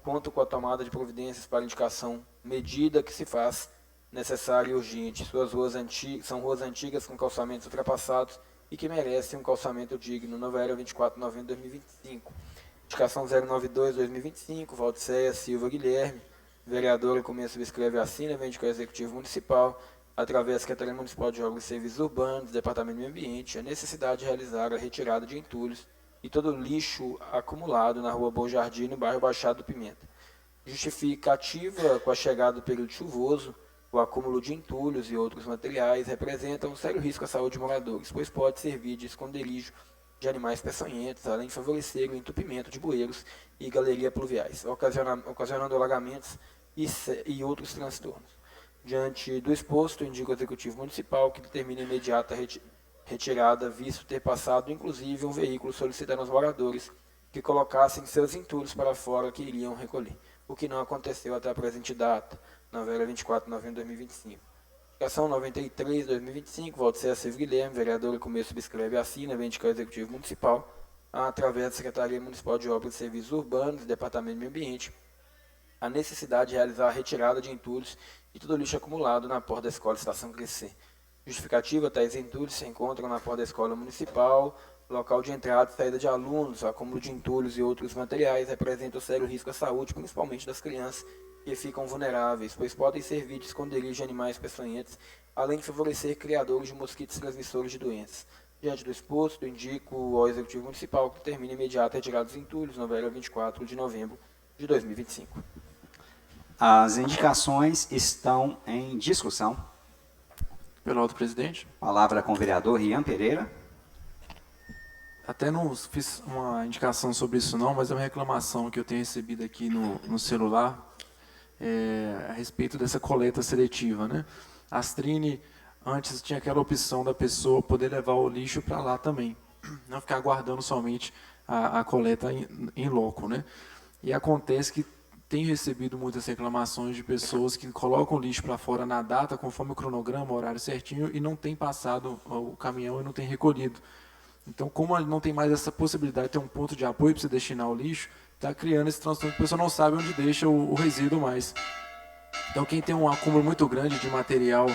Conto com a tomada de providências para indicação medida que se faz necessária e urgente. Suas ruas são ruas antigas com calçamentos ultrapassados e que merecem um calçamento digno. Nova Era, 24 de novembro de 2025. Indicação 092/2025, Valdiceia Silva Guilherme, vereadora com mesmo subscreve e assina, vem indicar o Executivo Municipal, através da Secretaria Municipal de Obras e Serviços Urbanos, Departamento do Meio Ambiente, a necessidade de realizar a retirada de entulhos e todo o lixo acumulado na rua Bom Jardim, no bairro Baixado do Pimenta. Justificativa, com a chegada do período chuvoso, o acúmulo de entulhos e outros materiais representa um sério risco à saúde de moradores, pois pode servir de esconderijo de animais peçonhentos, além de favorecer o entupimento de bueiros e galerias pluviais, ocasionando alagamentos e outros transtornos. Diante do exposto, indico ao Executivo Municipal que determine a imediata retirada, visto ter passado inclusive um veículo solicitando aos moradores que colocassem seus entulhos para fora que iriam recolher, o que não aconteceu até a presente data, Nova Era, 24 de novembro de 2025. Indicação 93/2025, Valdiceia Silva Guilherme, vereadora com mesmo subscreve e assina, vem indicar o Executivo Municipal, através da Secretaria Municipal de Obras e Serviços Urbanos, Departamento do Meio Ambiente, a necessidade de realizar a retirada de entulhos e todo o lixo acumulado na porta da Escola Estação Crescer. Justificativa, tais entulhos se encontram na porta da Escola Municipal, local de entrada e saída de alunos. O acúmulo de entulhos e outros materiais representa um sério risco à saúde, principalmente das crianças, que ficam vulneráveis, pois podem servir de esconderijo de animais peçonhentos, além de favorecer criadores de mosquitos transmissores de doenças. Diante do exposto, indico ao Executivo Municipal que termine imediata a retirada dos entulhos, Nova Era, 24 de novembro de 2025. As indicações estão em discussão. Pelo alto presidente. Palavra com o vereador Rian Pereira. Até não fiz uma indicação sobre isso não, mas é uma reclamação que eu tenho recebido aqui no celular a respeito dessa coleta seletiva, né? A Astrine antes tinha aquela opção da pessoa poder levar o lixo para lá também, não ficar aguardando somente a coleta em loco, né? E acontece que tenho recebido muitas reclamações de pessoas que colocam lixo para fora na data, conforme o cronograma, o horário certinho, e não tem passado o caminhão e não tem recolhido. Então, como não tem mais essa possibilidade de ter um ponto de apoio para você destinar o lixo, está criando esse transtorno que a pessoa não sabe onde deixa o resíduo mais. Então, quem tem um acúmulo muito grande de material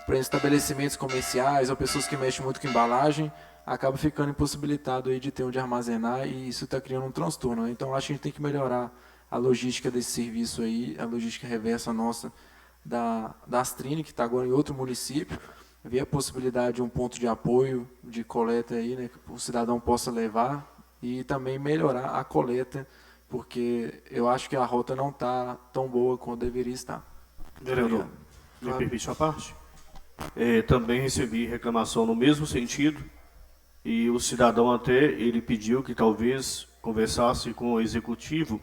para estabelecimentos comerciais ou pessoas que mexem muito com embalagem, acaba ficando impossibilitado aí de ter onde armazenar e isso está criando um transtorno, né? Então, acho que a gente tem que melhorar a logística desse serviço aí, a logística reversa nossa da Astrine, que está agora em outro município, ver a possibilidade de um ponto de apoio, de coleta aí, né, que o cidadão possa levar, e também melhorar a coleta porque eu acho que a rota não está tão boa quanto deveria estar. Vereador, Obrigado. me permite a parte? Também recebi reclamação no mesmo sentido, e o cidadão até ele pediu que talvez conversasse com o executivo,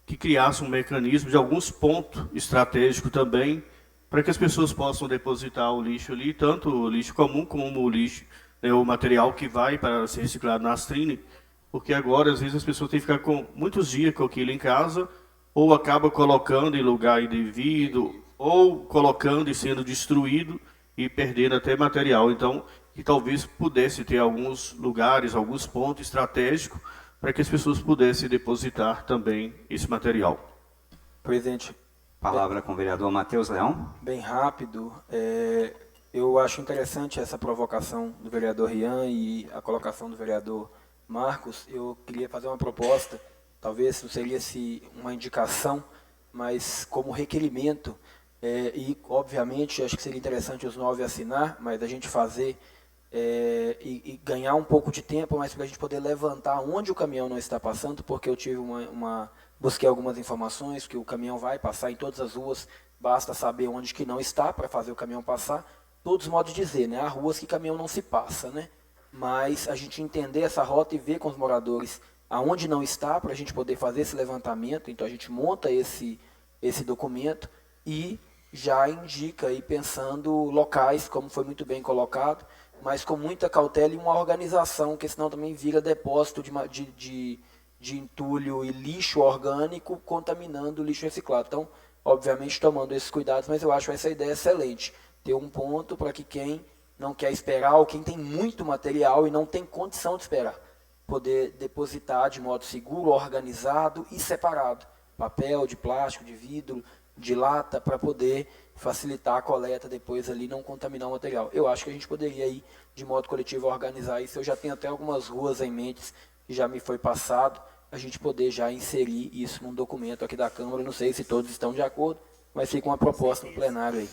que criasse um mecanismo de alguns pontos estratégicos também, para que as pessoas possam depositar o lixo ali, tanto o lixo comum como o lixo, né, o material que vai para ser reciclado na Astrine, porque agora, às vezes, as pessoas têm que ficar com muitos dias com aquilo em casa, ou acaba colocando em lugar indevido, ou colocando e sendo destruído e perdendo até material. Então, que talvez pudesse ter alguns lugares, alguns pontos estratégicos, para que as pessoas pudessem depositar também esse material. Presidente, Palavra com o vereador Matheus Leão. bem rápido, eu acho interessante essa provocação do vereador Rian e a colocação do vereador Marcos. Eu queria fazer uma proposta, talvez não seria uma indicação, mas como requerimento, e obviamente acho que seria interessante os 9 assinar, mas a gente fazer e ganhar um pouco de tempo, mas para a gente poder levantar onde o caminhão não está passando, porque eu tive busquei algumas informações que o caminhão vai passar em todas as ruas, basta saber onde que não está para fazer o caminhão passar. Todos os modos de dizer, né? Há ruas que caminhão não se passa, né? Mas a gente entender essa rota e ver com os moradores aonde não está, para a gente poder fazer esse levantamento. Então a gente monta esse documento e já indica aí pensando locais, como foi muito bem colocado, mas com muita cautela e uma organização, que senão também vira depósito de entulho e lixo orgânico contaminando o lixo reciclado. Então, obviamente, tomando esses cuidados, mas eu acho essa ideia excelente. Ter um ponto para que quem não quer esperar, ou quem tem muito material e não tem condição de esperar, poder depositar de modo seguro, organizado e separado. Papel, de plástico, de vidro, de lata, para poder facilitar a coleta depois ali, não contaminar o material. Eu acho que a gente poderia ir de modo coletivo organizar isso. Eu já tenho até algumas ruas em mente que já me foi passado, a gente poder já inserir isso num documento aqui da Câmara. Não sei se todos estão de acordo, mas fica uma proposta no plenário aí.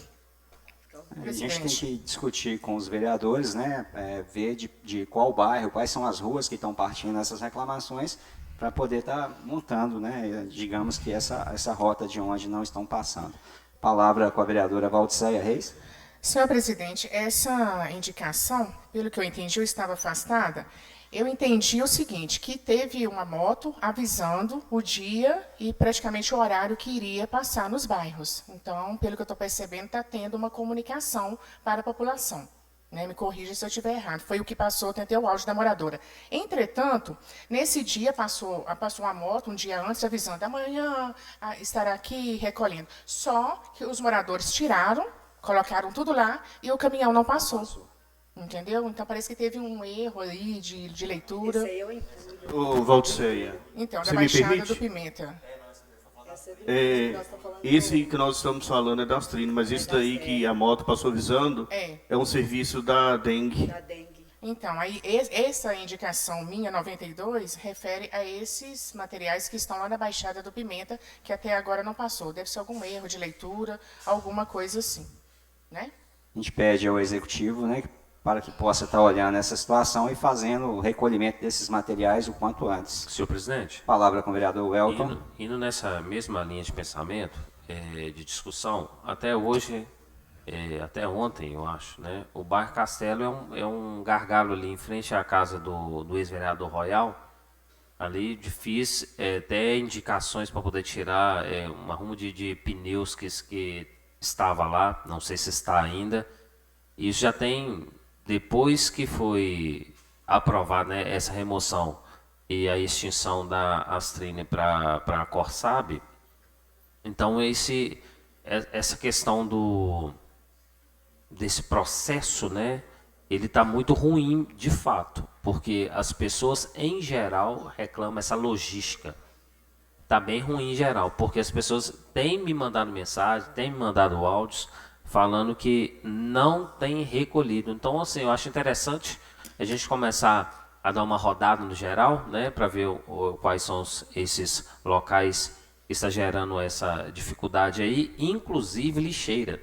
A gente tem que discutir com os vereadores, né, ver de qual bairro, quais são as ruas que estão partindo essas reclamações, para poder estar montando, né, digamos que essa rota de onde não estão passando. Palavra com a vereadora Valdiceia Reis. Senhor presidente, essa indicação, pelo que eu entendi, eu estava afastada. Eu entendi o seguinte, que teve uma moto avisando o dia e praticamente o horário que iria passar nos bairros. Então, pelo que eu estou percebendo, está tendo uma comunicação para a população. Né? Me corrija se eu estiver errado. Foi o que passou, tentei o áudio da moradora. Entretanto, nesse dia passou a moto, um dia antes, avisando, amanhã estará aqui recolhendo. Só que os moradores tiraram, colocaram tudo lá e o caminhão não passou. Entendeu? Então parece que teve um erro aí de leitura. Esse aí eu incluo. Ô, Valdiceia, Então, da você me Baixada permite? do Pimenta. Esse que nós estamos falando é da Astrine, mas esse daí que a moto passou avisando é um serviço da Dengue. Da dengue. Então, aí essa indicação minha, 92, refere a esses materiais que estão lá na Baixada do Pimenta, que até agora não passou. Deve ser algum erro de leitura, alguma coisa assim. Né? A gente pede ao executivo, né, para que possa estar olhando essa situação e fazendo o recolhimento desses materiais o quanto antes. Senhor presidente, Palavra com o vereador Welton. indo nessa mesma linha de pensamento, de discussão, até hoje, até ontem, eu acho, né, o bairro Castelo é um gargalo ali em frente à casa do ex-vereador Royal. Ali fiz até indicações para poder tirar um arrumo de pneus que estava lá, não sei se está ainda. Isso já tem, depois que foi aprovada, né, essa remoção e a extinção da Astrine para a Corsab, então essa questão desse processo, né, ele está muito ruim de fato, porque as pessoas em geral reclamam essa logística. Está bem ruim em geral, porque as pessoas têm me mandado mensagem, têm me mandado áudios falando que não tem recolhido. Então, assim, eu acho interessante a gente começar a dar uma rodada no geral, né, para ver quais são esses locais que estão gerando essa dificuldade aí, inclusive lixeira.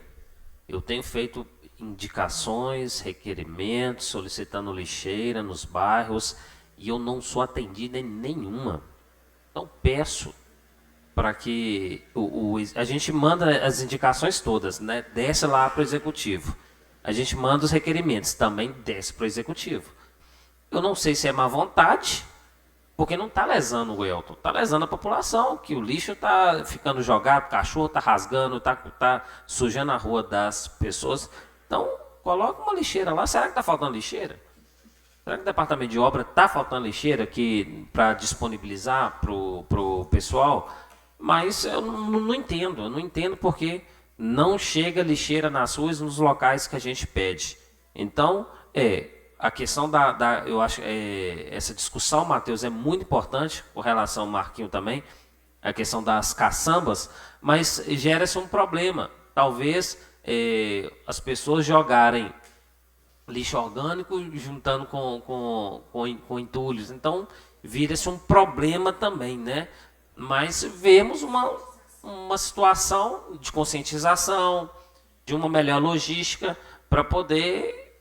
Eu tenho feito indicações, requerimentos, solicitando lixeira nos bairros e eu não sou atendido em nenhuma. Então, peço para que a gente manda as indicações todas, né? Desce lá para o executivo. A gente manda os requerimentos, também desce para o executivo. Eu não sei se é má vontade, porque não está lesando o Elton, está lesando a população, que o lixo está ficando jogado, o cachorro está rasgando, está sujando a rua das pessoas. Então, coloca uma lixeira lá. Será que está faltando lixeira? Será que o departamento de obra está faltando lixeira para disponibilizar para o pessoal? Mas eu não entendo, porque não chega lixeira nas ruas nos locais que a gente pede. Então, a questão eu acho essa discussão, Matheus, é muito importante, com relação ao Marquinho também, a questão das caçambas, mas gera-se um problema. Talvez as pessoas jogarem lixo orgânico juntando com entulhos. Então, vira-se um problema também, né? Mas vemos uma situação de conscientização, de uma melhor logística para poder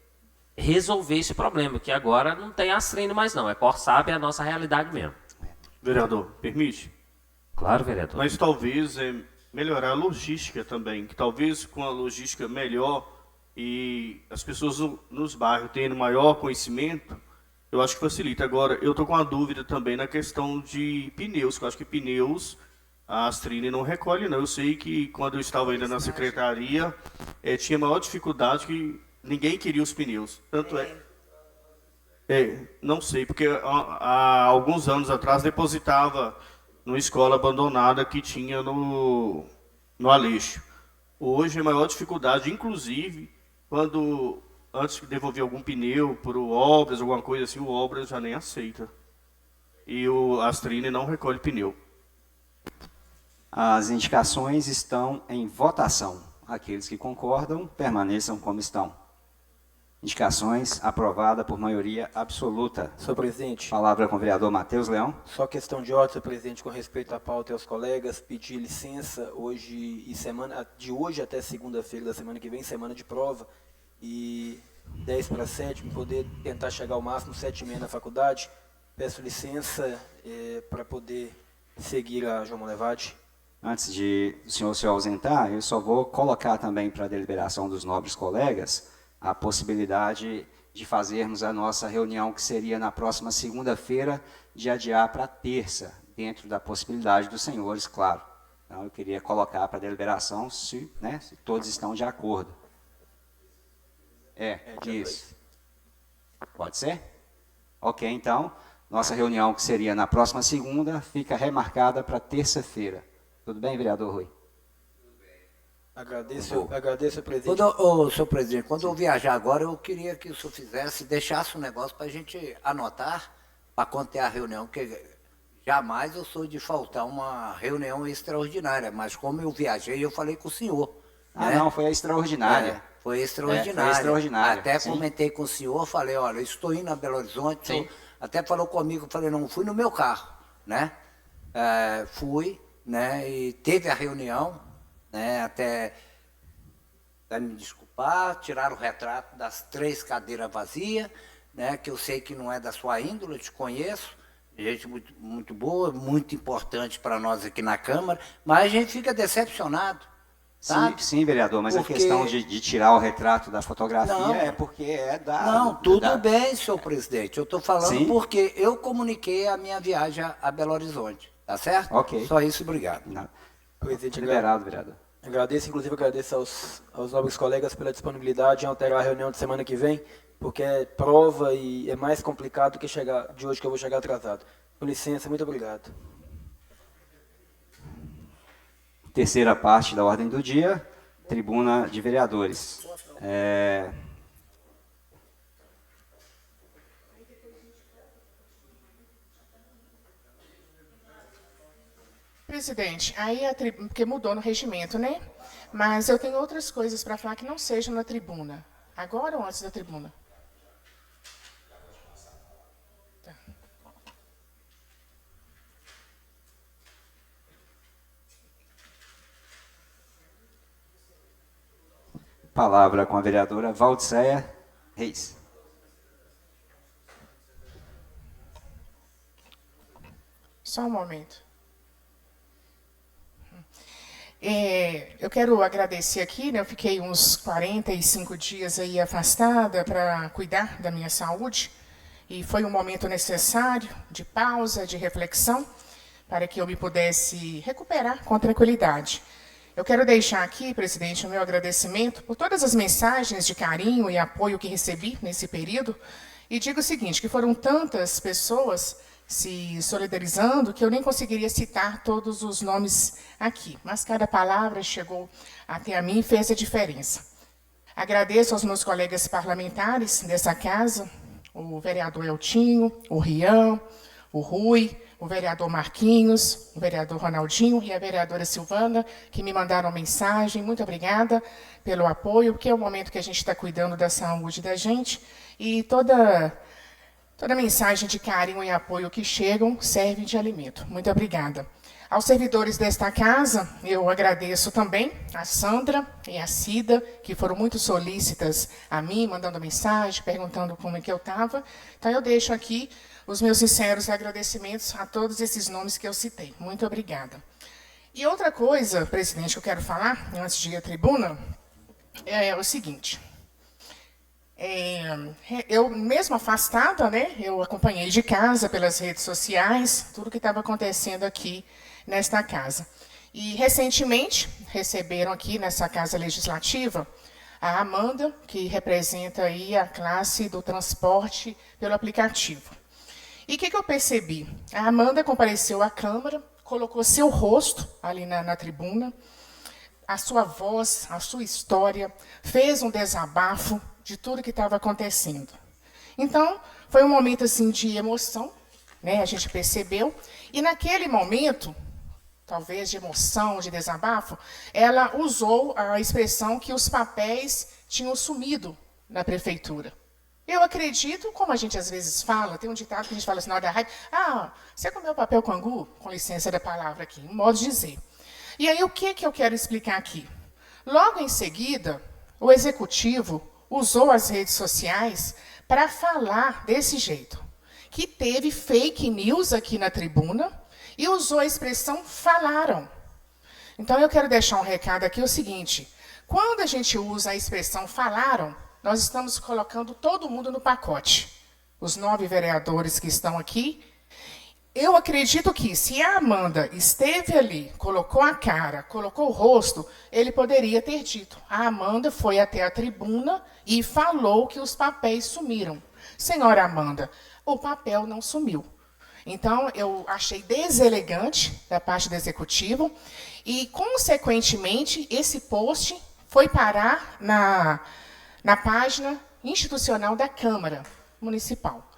resolver esse problema, que agora não tem Astrine mais não, é Corsab, é a nossa realidade mesmo. Vereador, permite? Claro, vereador. Mas talvez melhorar a logística também, que talvez com a logística melhor e as pessoas nos bairros tendo maior conhecimento, eu acho que facilita. Agora, eu estou com uma dúvida também na questão de pneus, que eu acho que pneus a Astrine não recolhe, não. Eu sei que quando eu estava ainda na secretaria, tinha maior dificuldade que ninguém queria os pneus. Tanto não sei, porque há alguns anos atrás depositava numa escola abandonada que tinha no Aleixo. Hoje a maior dificuldade, inclusive, quando antes de devolver algum pneu para o Obras, alguma coisa assim, o Obras já nem aceita. E o Astrine não recolhe pneu. As indicações estão em votação. Aqueles que concordam, permaneçam como estão. Indicações aprovada por maioria absoluta. Senhor presidente, Palavra com o vereador Matheus Leão. só questão de ordem, senhor presidente, com respeito à pauta e aos colegas, pedir licença de hoje até segunda-feira da semana que vem, semana de prova, e 10 para 7, poder tentar chegar ao máximo 7h30 na faculdade. Peço licença para poder seguir a João Molevade. Antes de o senhor se ausentar, eu só vou colocar também para a deliberação dos nobres colegas a possibilidade de fazermos a nossa reunião, que seria na próxima segunda-feira, de adiar para terça, dentro da possibilidade dos senhores, claro. Então, eu queria colocar para a deliberação se todos estão de acordo. Isso. Pode ser? Ok, então, nossa reunião, que seria na próxima segunda, fica remarcada para terça-feira. Tudo bem, vereador Rui? Agradeço, presidente. Senhor presidente, quando eu viajar agora, eu queria que o senhor deixasse um negócio para a gente anotar, para quando ter a reunião, porque jamais eu sou de faltar uma reunião extraordinária, mas como eu viajei, eu falei com o senhor. né? Não, foi a extraordinária. Foi extraordinária. Foi extraordinária, Até sim. comentei com o senhor, falei, olha, eu estou indo a Belo Horizonte, o senhor até falou comigo, falei, não, fui no meu carro, né? Fui, né, e teve a reunião, né, até me desculpar, tiraram o retrato das 3 cadeiras vazias, né, que eu sei que não é da sua índole, eu te conheço, gente muito, muito boa, muito importante para nós aqui na Câmara, mas a gente fica decepcionado, sabe? Sim, vereador, mas Porque- a questão de tirar o retrato da fotografia Não. é porque é da... Não, tudo da- bem, senhor presidente, eu estou falando Sim. porque eu comuniquei a minha viagem a Belo Horizonte, tá certo? Ok. Só isso, obrigado. Não. Presidente, Liberado, vereador. agradeço aos nobres colegas pela disponibilidade em alterar a reunião de semana que vem, porque é prova e é mais complicado que chegar de hoje, que eu vou chegar atrasado. Com licença, muito obrigado. Terceira parte da ordem do dia, tribuna de vereadores. Presidente, aí porque mudou no regimento, né? Mas eu tenho outras coisas para falar que não sejam na tribuna. Agora ou antes da tribuna? Tá. Palavra com a vereadora Valdiceia Reis. Só um momento. Eu quero agradecer aqui, né, eu fiquei uns 45 dias aí afastada para cuidar da minha saúde, e foi um momento necessário de pausa, de reflexão, para que eu me pudesse recuperar com tranquilidade. Eu quero deixar aqui, presidente, o meu agradecimento por todas as mensagens de carinho e apoio que recebi nesse período, e digo o seguinte, que foram tantas pessoas se solidarizando que eu nem conseguiria citar todos os nomes aqui, mas cada palavra chegou até a mim e fez a diferença. Agradeço aos meus colegas parlamentares dessa casa, o vereador Eltinho, o Rian, o Rui, o vereador Marquinhos, o vereador Ronaldinho e a vereadora Silvana, que me mandaram mensagem. Muito obrigada pelo apoio, porque é o momento que a gente está cuidando da saúde da gente, e toda mensagem de carinho e apoio que chegam serve de alimento. Muito obrigada. Aos servidores desta casa, eu agradeço também a Sandra e a Cida, que foram muito solícitas a mim, mandando mensagem, perguntando como é que eu estava. Então, eu deixo aqui os meus sinceros agradecimentos a todos esses nomes que eu citei. Muito obrigada. E outra coisa, presidente, que eu quero falar, antes de ir à tribuna, é o seguinte. Eu, mesmo afastada, né, eu acompanhei de casa, pelas redes sociais, tudo que estava acontecendo aqui nesta casa. E, recentemente, receberam aqui nessa Casa Legislativa a Amanda, que representa aí a classe do transporte pelo aplicativo. E o que eu percebi? A Amanda compareceu à Câmara, colocou seu rosto ali na tribuna, a sua voz, a sua história, fez um desabafo de tudo que estava acontecendo. Então, foi um momento assim de emoção, né? A gente percebeu, e naquele momento, talvez de emoção, de desabafo, ela usou a expressão que os papéis tinham sumido na prefeitura. Eu acredito, como a gente às vezes fala, tem um ditado que a gente fala assim na hora da raiva, você comeu papel com angu? Com licença da palavra aqui, um modo de dizer. E aí, o que eu quero explicar aqui? Logo em seguida, o Executivo usou as redes sociais para falar desse jeito, que teve fake news aqui na tribuna e usou a expressão falaram. Então, eu quero deixar um recado aqui, o seguinte, quando a gente usa a expressão falaram, nós estamos colocando todo mundo no pacote. Os 9 vereadores que estão aqui. Eu acredito que, se a Amanda esteve ali, colocou a cara, colocou o rosto, ele poderia ter dito. A Amanda foi até a tribuna e falou que os papéis sumiram. Senhora Amanda, o papel não sumiu. Então, eu achei deselegante da parte do Executivo e, consequentemente, esse post foi parar na página institucional da Câmara Municipal.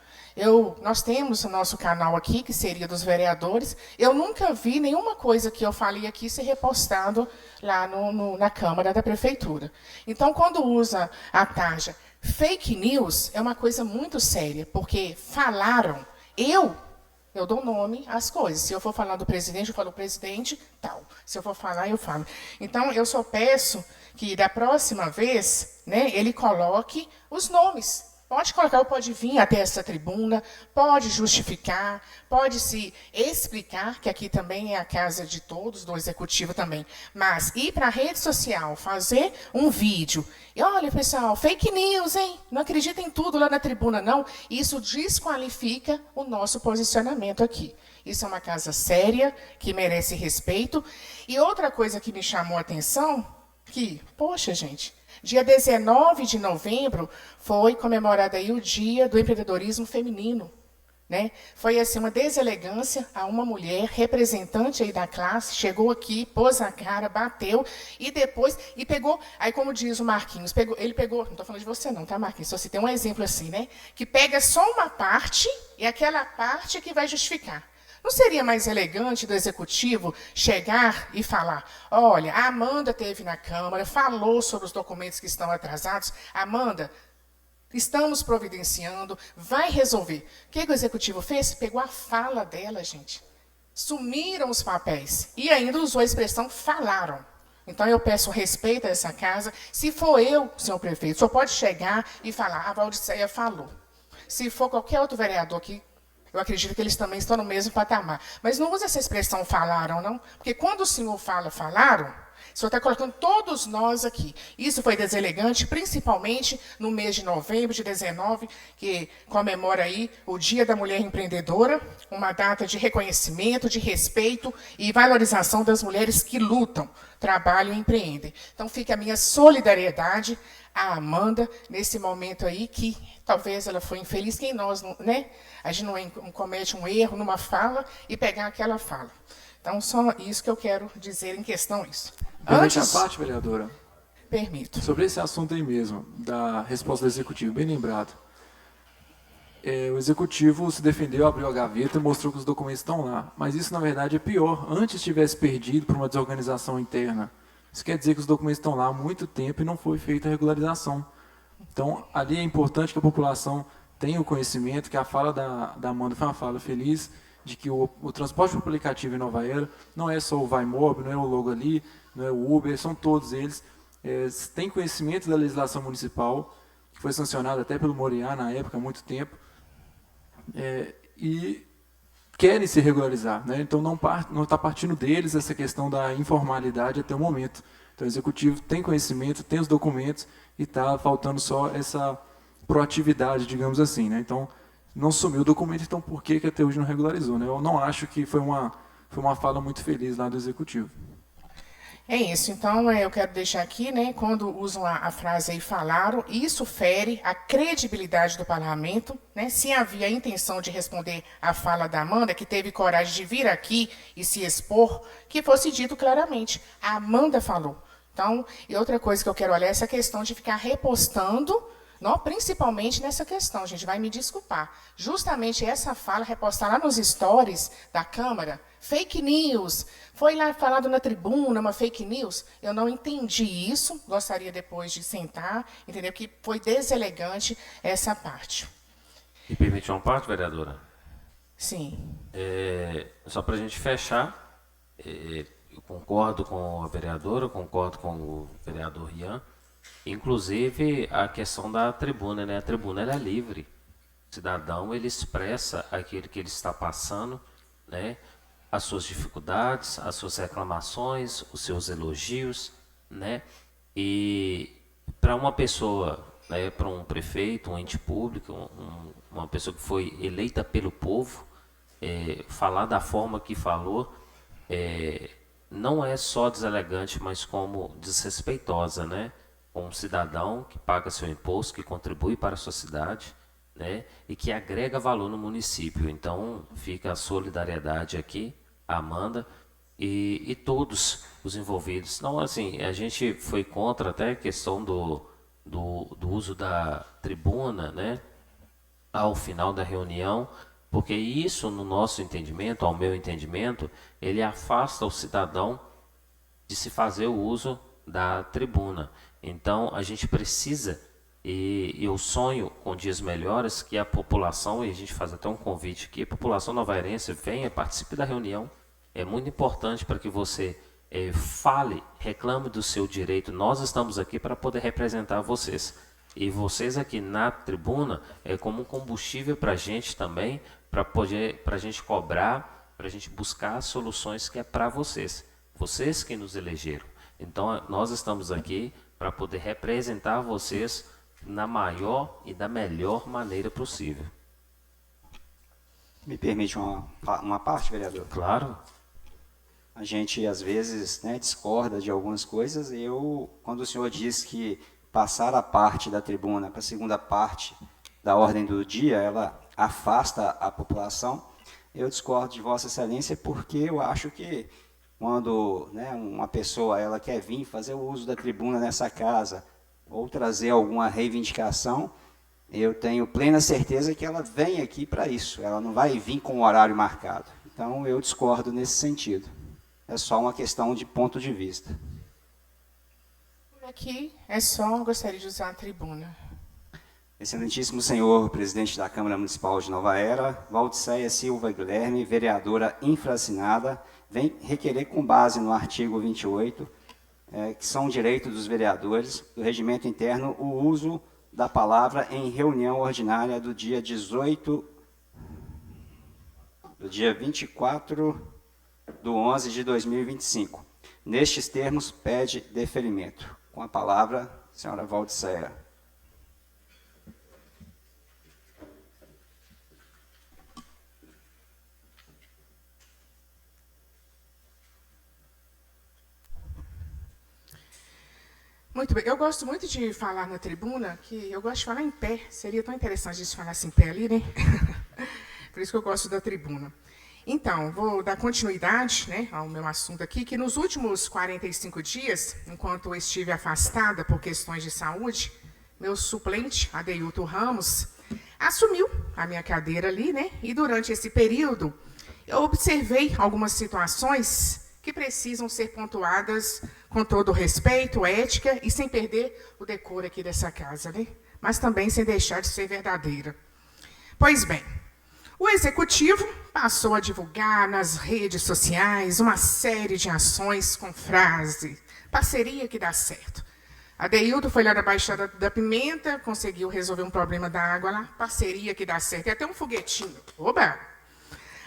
Nós temos o nosso canal aqui, que seria dos vereadores. Eu nunca vi nenhuma coisa que eu falei aqui ser repostado lá na Câmara da Prefeitura. Então, quando usa a tarja fake news, é uma coisa muito séria, porque falaram, eu dou nome às coisas. Se eu for falar do presidente, eu falo presidente, tal. Se eu for falar, eu falo. Então, eu só peço que, da próxima vez, né, ele coloque os nomes. Pode colocar, pode vir até essa tribuna, pode justificar, pode se explicar, que aqui também é a casa de todos, do Executivo também. Mas ir para a rede social, fazer um vídeo, e olha, pessoal, fake news, hein? Não acredita em tudo lá na tribuna, não. Isso desqualifica o nosso posicionamento aqui. Isso é uma casa séria, que merece respeito. E outra coisa que me chamou a atenção, que, poxa, gente, dia 19 de novembro foi comemorado aí o Dia do Empreendedorismo Feminino, né? Foi assim uma deselegância a uma mulher representante aí da classe, chegou aqui, pôs a cara, bateu e depois pegou, aí como diz o Marquinhos, ele pegou, não estou falando de você não, tá, Marquinhos? Só se tem um exemplo assim, né? Que pega só uma parte e aquela parte que vai justificar. Não seria mais elegante do Executivo chegar e falar, olha, a Amanda esteve na Câmara, falou sobre os documentos que estão atrasados. Amanda, estamos providenciando, vai resolver. O que o Executivo fez? Pegou a fala dela, gente. Sumiram os papéis e ainda usou a expressão falaram. Então, eu peço respeito a essa casa. Se for eu, senhor prefeito, o senhor pode chegar e falar, a Valdiceia falou. Se for qualquer outro vereador que eu acredito que eles também estão no mesmo patamar. Mas não usa essa expressão falaram, não. Porque quando o senhor fala falaram, O senhor está colocando todos nós aqui. Isso foi deselegante, principalmente no mês de novembro de 19, que comemora aí o Dia da Mulher Empreendedora, uma data de reconhecimento, de respeito e valorização das mulheres que lutam, trabalham e empreendem. Então, fica a minha solidariedade à Amanda, nesse momento aí, que talvez ela foi infeliz, quem nós, né? A gente não comete um erro numa fala e pegar aquela fala. Então, só isso que eu quero dizer em questão a isso. Permite a parte, vereadora? Permito. Sobre esse assunto aí mesmo, da resposta do Executivo, bem lembrado. O Executivo se defendeu, abriu a gaveta e mostrou que os documentos estão lá. Mas isso, na verdade, é pior. Antes tivesse perdido por uma desorganização interna. Isso quer dizer que os documentos estão lá há muito tempo e não foi feita a regularização. Então, ali é importante que a população tenha o conhecimento, que a fala da Amanda foi uma fala feliz, de que o transporte por aplicativo em Nova Era não é só o Vaimob, não é o Logo Ali, não é o Uber, são todos eles. Tem conhecimento da legislação municipal, que foi sancionada até pelo Moriá na época, há muito tempo, e querem se regularizar, né? Então não está partindo deles essa questão da informalidade até o momento. Então o Executivo tem conhecimento, tem os documentos e está faltando só essa proatividade, digamos assim, né? Então não sumiu o documento, então por que até hoje não regularizou, né? Eu não acho que foi uma fala muito feliz lá do Executivo. É isso, então eu quero deixar aqui, né, quando usam a frase aí, falaram, isso fere a credibilidade do parlamento, né, se havia a intenção de responder à fala da Amanda, que teve coragem de vir aqui e se expor, que fosse dito claramente, a Amanda falou. Então, e outra coisa que eu quero olhar é essa questão de ficar repostando, não, principalmente nessa questão, gente, vai me desculpar. Justamente essa fala, repostar lá nos stories da Câmara, fake news, foi lá falado na tribuna, uma fake news, eu não entendi isso, gostaria depois de sentar, entendeu? Que foi deselegante essa parte. Me permite uma parte, vereadora? Sim. Só para a gente fechar, eu concordo com a vereadora, concordo com o vereador Rian, inclusive a questão da tribuna, né? A tribuna ela é livre. O cidadão ele expressa aquilo que ele está passando, né? As suas dificuldades, as suas reclamações, os seus elogios, né? E para uma pessoa, né, para um prefeito, um ente público, uma pessoa que foi eleita pelo povo, falar da forma que falou, não é só deselegante, mas como desrespeitosa, né? Com um cidadão que paga seu imposto, que contribui para a sua cidade, né? E que agrega valor no município. Então, fica a solidariedade aqui, a Amanda e todos os envolvidos. Não, assim, a gente foi contra até a questão do uso da tribuna, né? Ao final da reunião, porque isso, no nosso entendimento, ao meu entendimento, ele afasta o cidadão de se fazer o uso da tribuna. Então, a gente precisa, e eu sonho com dias melhores, que a população, e a gente faz até um convite aqui, a população novairense venha, participe da reunião. É muito importante para que você fale, reclame do seu direito. Nós estamos aqui para poder representar vocês. E vocês aqui na tribuna é como um combustível para a gente também, para a gente cobrar, para a gente buscar soluções que é para vocês. Vocês que nos elegeram. Então, nós estamos aqui para poder representar vocês na maior e da melhor maneira possível. Me permite uma parte, vereador? Claro. A gente, às vezes, né, discorda de algumas coisas. Quando o senhor diz que passar a parte da tribuna para a segunda parte da ordem do dia, ela afasta a população, eu discordo de Vossa Excelência, porque eu acho que quando, né, uma pessoa ela quer vir fazer o uso da tribuna nessa casa ou trazer alguma reivindicação, eu tenho plena certeza que ela vem aqui para isso, ela não vai vir com o horário marcado. Então, eu discordo nesse sentido. É só uma questão de ponto de vista. Aqui é só, gostaria de usar a tribuna. Excelentíssimo senhor presidente da Câmara Municipal de Nova Era, Valdiceia Silva Guilherme, vereadora infraassinada, vem requerer com base no artigo 28, que são direitos dos vereadores, do regimento interno, o uso da palavra em reunião ordinária do dia 24/11 de 2025. Nestes termos, pede deferimento. Com a palavra, senhora Valdiceia. Muito bem. Eu gosto muito de falar na tribuna, que eu gosto de falar em pé. Seria tão interessante a gente falasse em pé ali, né? Por isso que eu gosto da tribuna. Então, vou dar continuidade, né, ao meu assunto aqui, que nos últimos 45 dias, enquanto eu estive afastada por questões de saúde, meu suplente, Adeilton Ramos, assumiu a minha cadeira ali, né? E durante esse período, eu observei algumas situações que precisam ser pontuadas com todo o respeito, ética e sem perder o decoro aqui dessa casa, né? Mas também sem deixar de ser verdadeira. Pois bem, o Executivo passou a divulgar nas redes sociais uma série de ações com frase: parceria que dá certo. Adeilton foi lá na Baixada da Pimenta, conseguiu resolver um problema da água lá, parceria que dá certo. E até um foguetinho. Oba!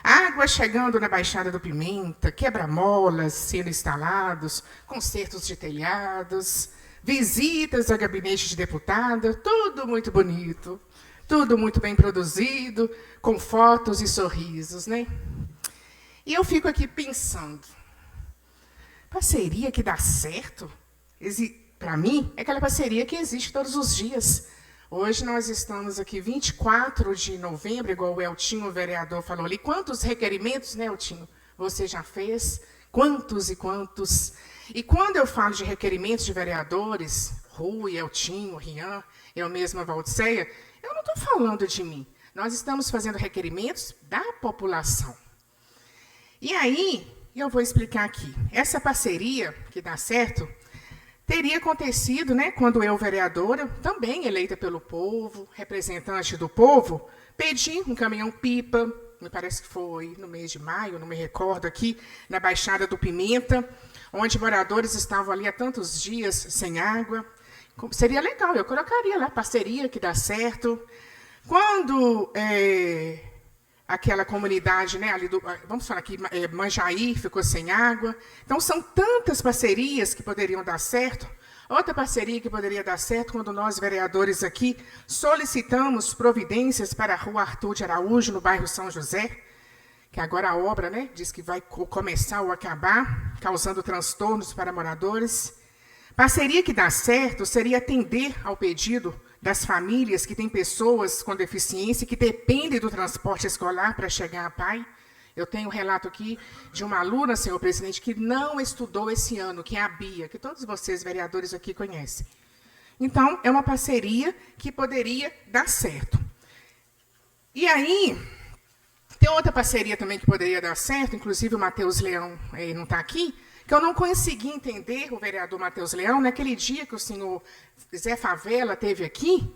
Água chegando na Baixada do Pimenta, quebra-molas sendo instalados, consertos de telhados, visitas a gabinete de deputada, tudo muito bonito, tudo muito bem produzido, com fotos e sorrisos, né? E eu fico aqui pensando, parceria que dá certo? Para mim, é aquela parceria que existe todos os dias. Hoje nós estamos aqui 24 de novembro, igual o Eltinho, o vereador, falou ali. Quantos requerimentos, né, Eltinho, você já fez? Quantos e quantos? E quando eu falo de requerimentos de vereadores, Rui, Eltinho, Rian, eu mesma, Valdiceia, eu não estou falando de mim. Nós estamos fazendo requerimentos da população. E aí, eu vou explicar aqui. Essa parceria que dá certo teria acontecido, né, quando eu, vereadora, também eleita pelo povo, representante do povo, pedi um caminhão-pipa, me parece que foi no mês de maio, não me recordo, aqui na Baixada do Pimenta, onde moradores estavam ali há tantos dias sem água. Seria legal, eu colocaria lá, parceria que dá certo. Quando aquela comunidade, né, ali do, vamos falar aqui, Manjaí, ficou sem água. Então, são tantas parcerias que poderiam dar certo. Outra parceria que poderia dar certo, quando nós, vereadores aqui, solicitamos providências para a Rua Arthur de Araújo, no bairro São José, que agora a obra, né, diz que vai começar ou acabar, causando transtornos para moradores. Parceria que dá certo seria atender ao pedido das famílias que têm pessoas com deficiência que dependem do transporte escolar para chegar a pai. Eu tenho um relato aqui de uma aluna, senhor presidente, que não estudou esse ano, que é a Bia, que todos vocês, vereadores, aqui conhecem. Então, é uma parceria que poderia dar certo. E aí, tem outra parceria também que poderia dar certo, inclusive o Matheus Leão não está aqui, que eu não consegui entender, o vereador Matheus Leão, naquele dia que o senhor Zé Favela esteve aqui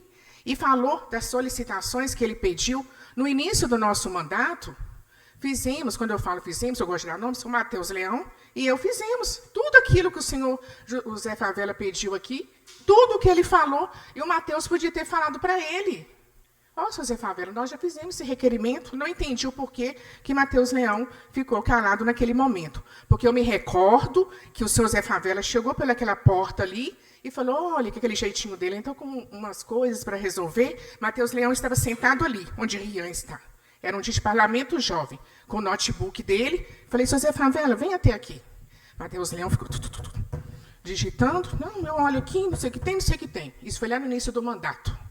e falou das solicitações que ele pediu no início do nosso mandato. Fizemos, quando eu falo fizemos, eu gosto de dar nome, o Matheus Leão e eu fizemos tudo aquilo que o senhor Zé Favela pediu aqui, tudo o que ele falou, e o Matheus podia ter falado para ele. Ó, senhor Zé Favela, nós já fizemos esse requerimento, não entendi o porquê que Matheus Leão ficou calado naquele momento. Porque eu me recordo que o senhor Zé Favela chegou pelaquela porta ali e falou, olha, que aquele jeitinho dele, então com umas coisas para resolver, Matheus Leão estava sentado ali, onde Rian está. Era um dia de parlamento jovem, com o notebook dele. Falei, senhor Zé Favela, vem até aqui. Matheus Leão ficou digitando, não, eu olho aqui, não sei o que tem, não sei o que tem. Isso foi lá no início do mandato.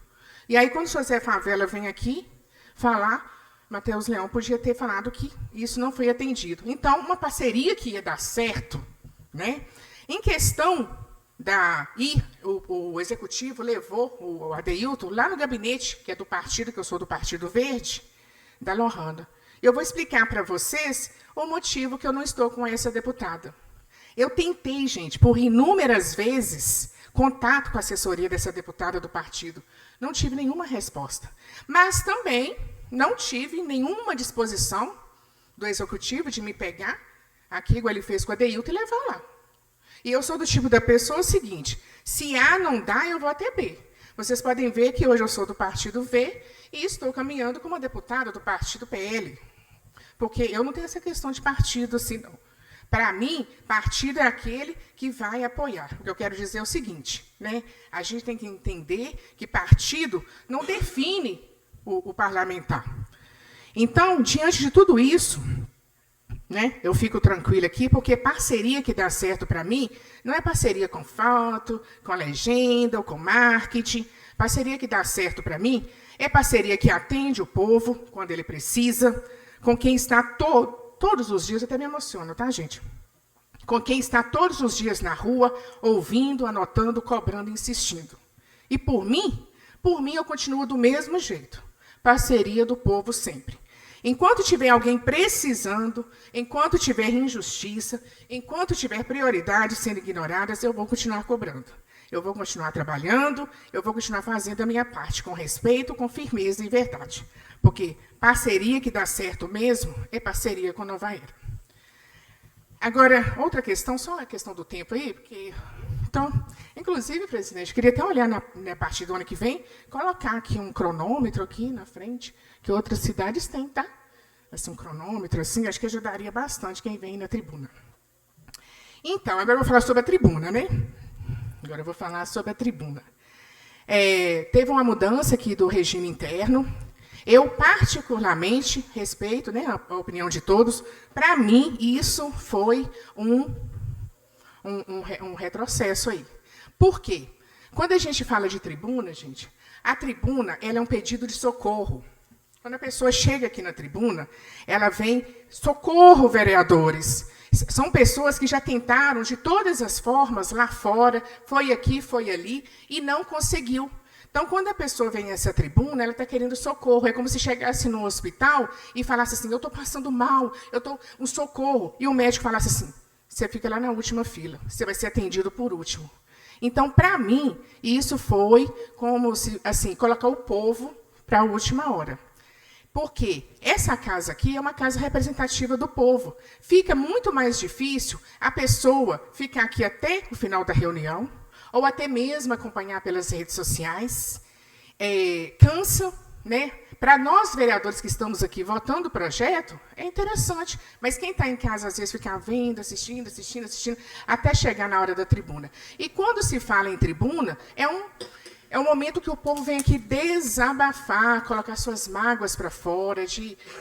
E aí, quando o senhor Zé Favela vem aqui falar, Matheus Leão podia ter falado que isso não foi atendido. Então, uma parceria que ia dar certo, né? Em questão da... o Executivo levou o Adeilton lá no gabinete, que é do partido, que eu sou do Partido Verde, da Lohana. Eu vou explicar para vocês o motivo que eu não estou com essa deputada. Eu tentei, gente, por inúmeras vezes, contato com a assessoria dessa deputada do partido. Não tive nenhuma resposta. Mas também não tive nenhuma disposição do Executivo de me pegar aqui, igual ele fez com a Adeilton, e levar lá. E eu sou do tipo da pessoa seguinte, se A não dá, eu vou até B. Vocês podem ver que hoje eu sou do Partido V e estou caminhando como uma deputada do Partido PL. Porque eu não tenho essa questão de partido assim, não. Para mim, partido é aquele que vai apoiar. O que eu quero dizer é o seguinte, né? A gente tem que entender que partido não define o parlamentar. Então, diante de tudo isso, né, eu fico tranquila aqui, porque parceria que dá certo para mim não é parceria com foto, com legenda ou com marketing. Parceria que dá certo para mim é parceria que atende o povo quando ele precisa, com quem está todos os dias, até me emociono, tá, gente? Com quem está todos os dias na rua, ouvindo, anotando, cobrando, insistindo. E por mim eu continuo do mesmo jeito. Parceria do povo sempre. Enquanto tiver alguém precisando, enquanto tiver injustiça, enquanto tiver prioridades sendo ignoradas, eu vou continuar cobrando. Eu vou continuar trabalhando, eu vou continuar fazendo a minha parte, com respeito, com firmeza e verdade. Porque parceria que dá certo mesmo é parceria com Nova Era. Agora, outra questão, só a questão do tempo aí, porque... Então, inclusive, presidente, queria até olhar na partir do ano que vem, colocar aqui um cronômetro aqui na frente, que outras cidades têm, tá? Assim, um cronômetro, assim, acho que ajudaria bastante quem vem na tribuna. Então, agora eu vou falar sobre a tribuna, né? Agora eu vou falar sobre a tribuna. Teve uma mudança aqui do regime interno. Eu, particularmente, respeito, né, a opinião de todos. Para mim, isso foi um retrocesso aí. Por quê? Quando a gente fala de tribuna, gente, a tribuna ela é um pedido de socorro. Quando a pessoa chega aqui na tribuna, ela vem, socorro, vereadores. São pessoas que já tentaram de todas as formas lá fora, foi aqui, foi ali, e não conseguiu. Então, quando a pessoa vem a essa tribuna, ela está querendo socorro. É como se chegasse no hospital e falasse assim, eu estou passando mal, eu estou um socorro. E o médico falasse assim, você fica lá na última fila, você vai ser atendido por último. Então, para mim, isso foi como se, assim, colocar o povo para a última hora. Porque essa casa aqui é uma casa representativa do povo. Fica muito mais difícil a pessoa ficar aqui até o final da reunião, ou até mesmo acompanhar pelas redes sociais. Cansa, né? Para nós, vereadores que estamos aqui votando o projeto, é interessante. Mas quem está em casa, às vezes, fica vendo, assistindo, até chegar na hora da tribuna. E quando se fala em tribuna, é um momento que o povo vem aqui desabafar, colocar suas mágoas para fora.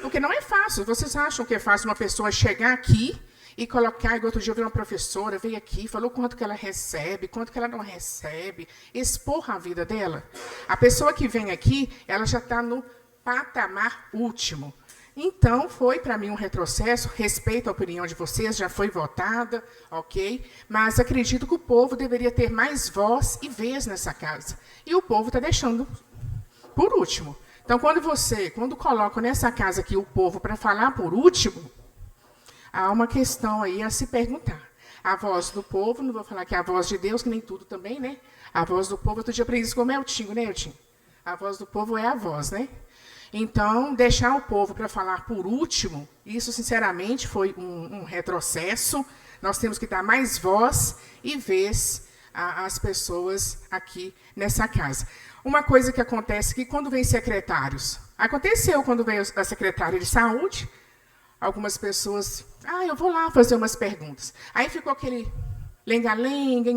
Porque não é fácil. Vocês acham que é fácil uma pessoa chegar aqui e colocar, igual outro dia eu vi uma professora, veio aqui, falou quanto que ela recebe, quanto que ela não recebe, expor a vida dela. A pessoa que vem aqui, ela já está no patamar último. Então, foi para mim um retrocesso, respeito a opinião de vocês, já foi votada, ok? Mas acredito que o povo deveria ter mais voz e vez nessa casa. E o povo está deixando por último. Então, quando coloca nessa casa aqui o povo para falar por último, há uma questão aí a se perguntar. A voz do povo, não vou falar que é a voz de Deus, que nem tudo também, né? A voz do povo, outro dia eu aprendi isso com o Meltinho, né, Eltinho? A voz do povo é a voz, né? Então, deixar o povo para falar por último, isso, sinceramente, foi um retrocesso. Nós temos que dar mais voz e vez às pessoas aqui nessa casa. Uma coisa que acontece que quando vem secretários, aconteceu quando veio a secretária de saúde, algumas pessoas, eu vou lá fazer umas perguntas. Aí ficou aquele lenga-lenga,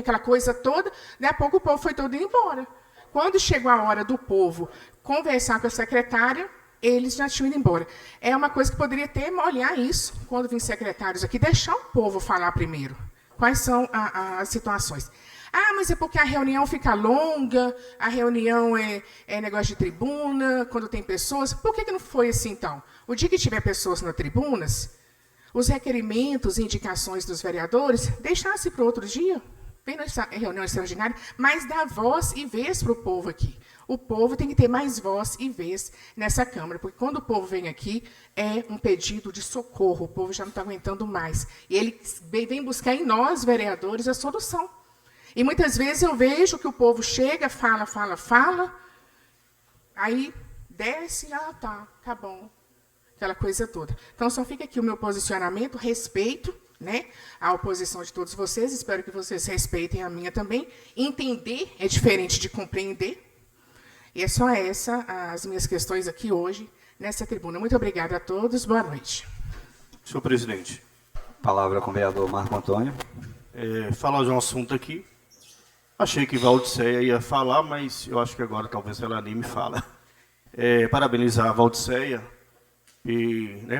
aquela coisa toda, daí a pouco o povo foi todo embora. Quando chegou a hora do povo conversar com a secretária, eles já tinham ido embora. É uma coisa que poderia ter, olhar isso, quando vêm secretários aqui, deixar o povo falar primeiro. Quais são as situações? Mas é porque a reunião fica longa, a reunião é negócio de tribuna, quando tem pessoas. Por que não foi assim, então? O dia que tiver pessoas nas tribunas, os requerimentos e indicações dos vereadores, deixasse para o outro dia, vem na reunião extraordinária, mas dá voz e vez para o povo aqui. O povo tem que ter mais voz e vez nessa Câmara, porque quando o povo vem aqui, é um pedido de socorro, o povo já não está aguentando mais. E ele vem buscar em nós, vereadores, a solução. E muitas vezes eu vejo que o povo chega, fala, aí desce, tá bom, aquela coisa toda. Então, só fica aqui o meu posicionamento, respeito, né, a oposição de todos vocês, espero que vocês respeitem a minha também. Entender é diferente de compreender. E é só as minhas questões aqui hoje, nessa tribuna. Muito obrigada a todos, boa noite. Senhor presidente, Palavra com o vereador Marco Antônio. Falar de um assunto aqui. Achei que Valdiceia ia falar, mas eu acho que agora talvez ela nem me fala. Parabenizar a Valdiceia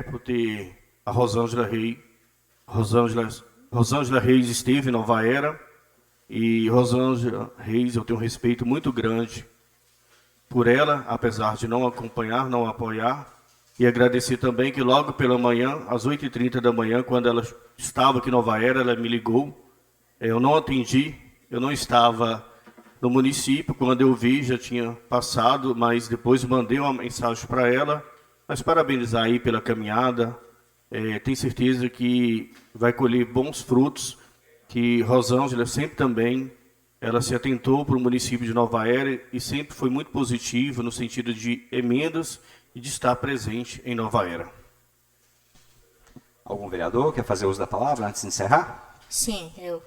por ter a Rosângela Reis. Rosângela Reis esteve em Nova Era. E Rosângela Reis, eu tenho um respeito muito grande por ela, apesar de não acompanhar, não apoiar. E agradecer também que logo pela manhã, às 8h30 da manhã, quando ela estava aqui em Nova Era, ela me ligou. Eu não atendi, eu não estava no município. Quando eu vi, já tinha passado, mas depois mandei uma mensagem para ela. Mas parabenizar aí pela caminhada. Tenho certeza que vai colher bons frutos, que Rosângela sempre também, ela se atentou para o município de Nova Era e sempre foi muito positiva no sentido de emendas e de estar presente em Nova Era. Algum vereador quer fazer uso da palavra antes de encerrar? Sim, eu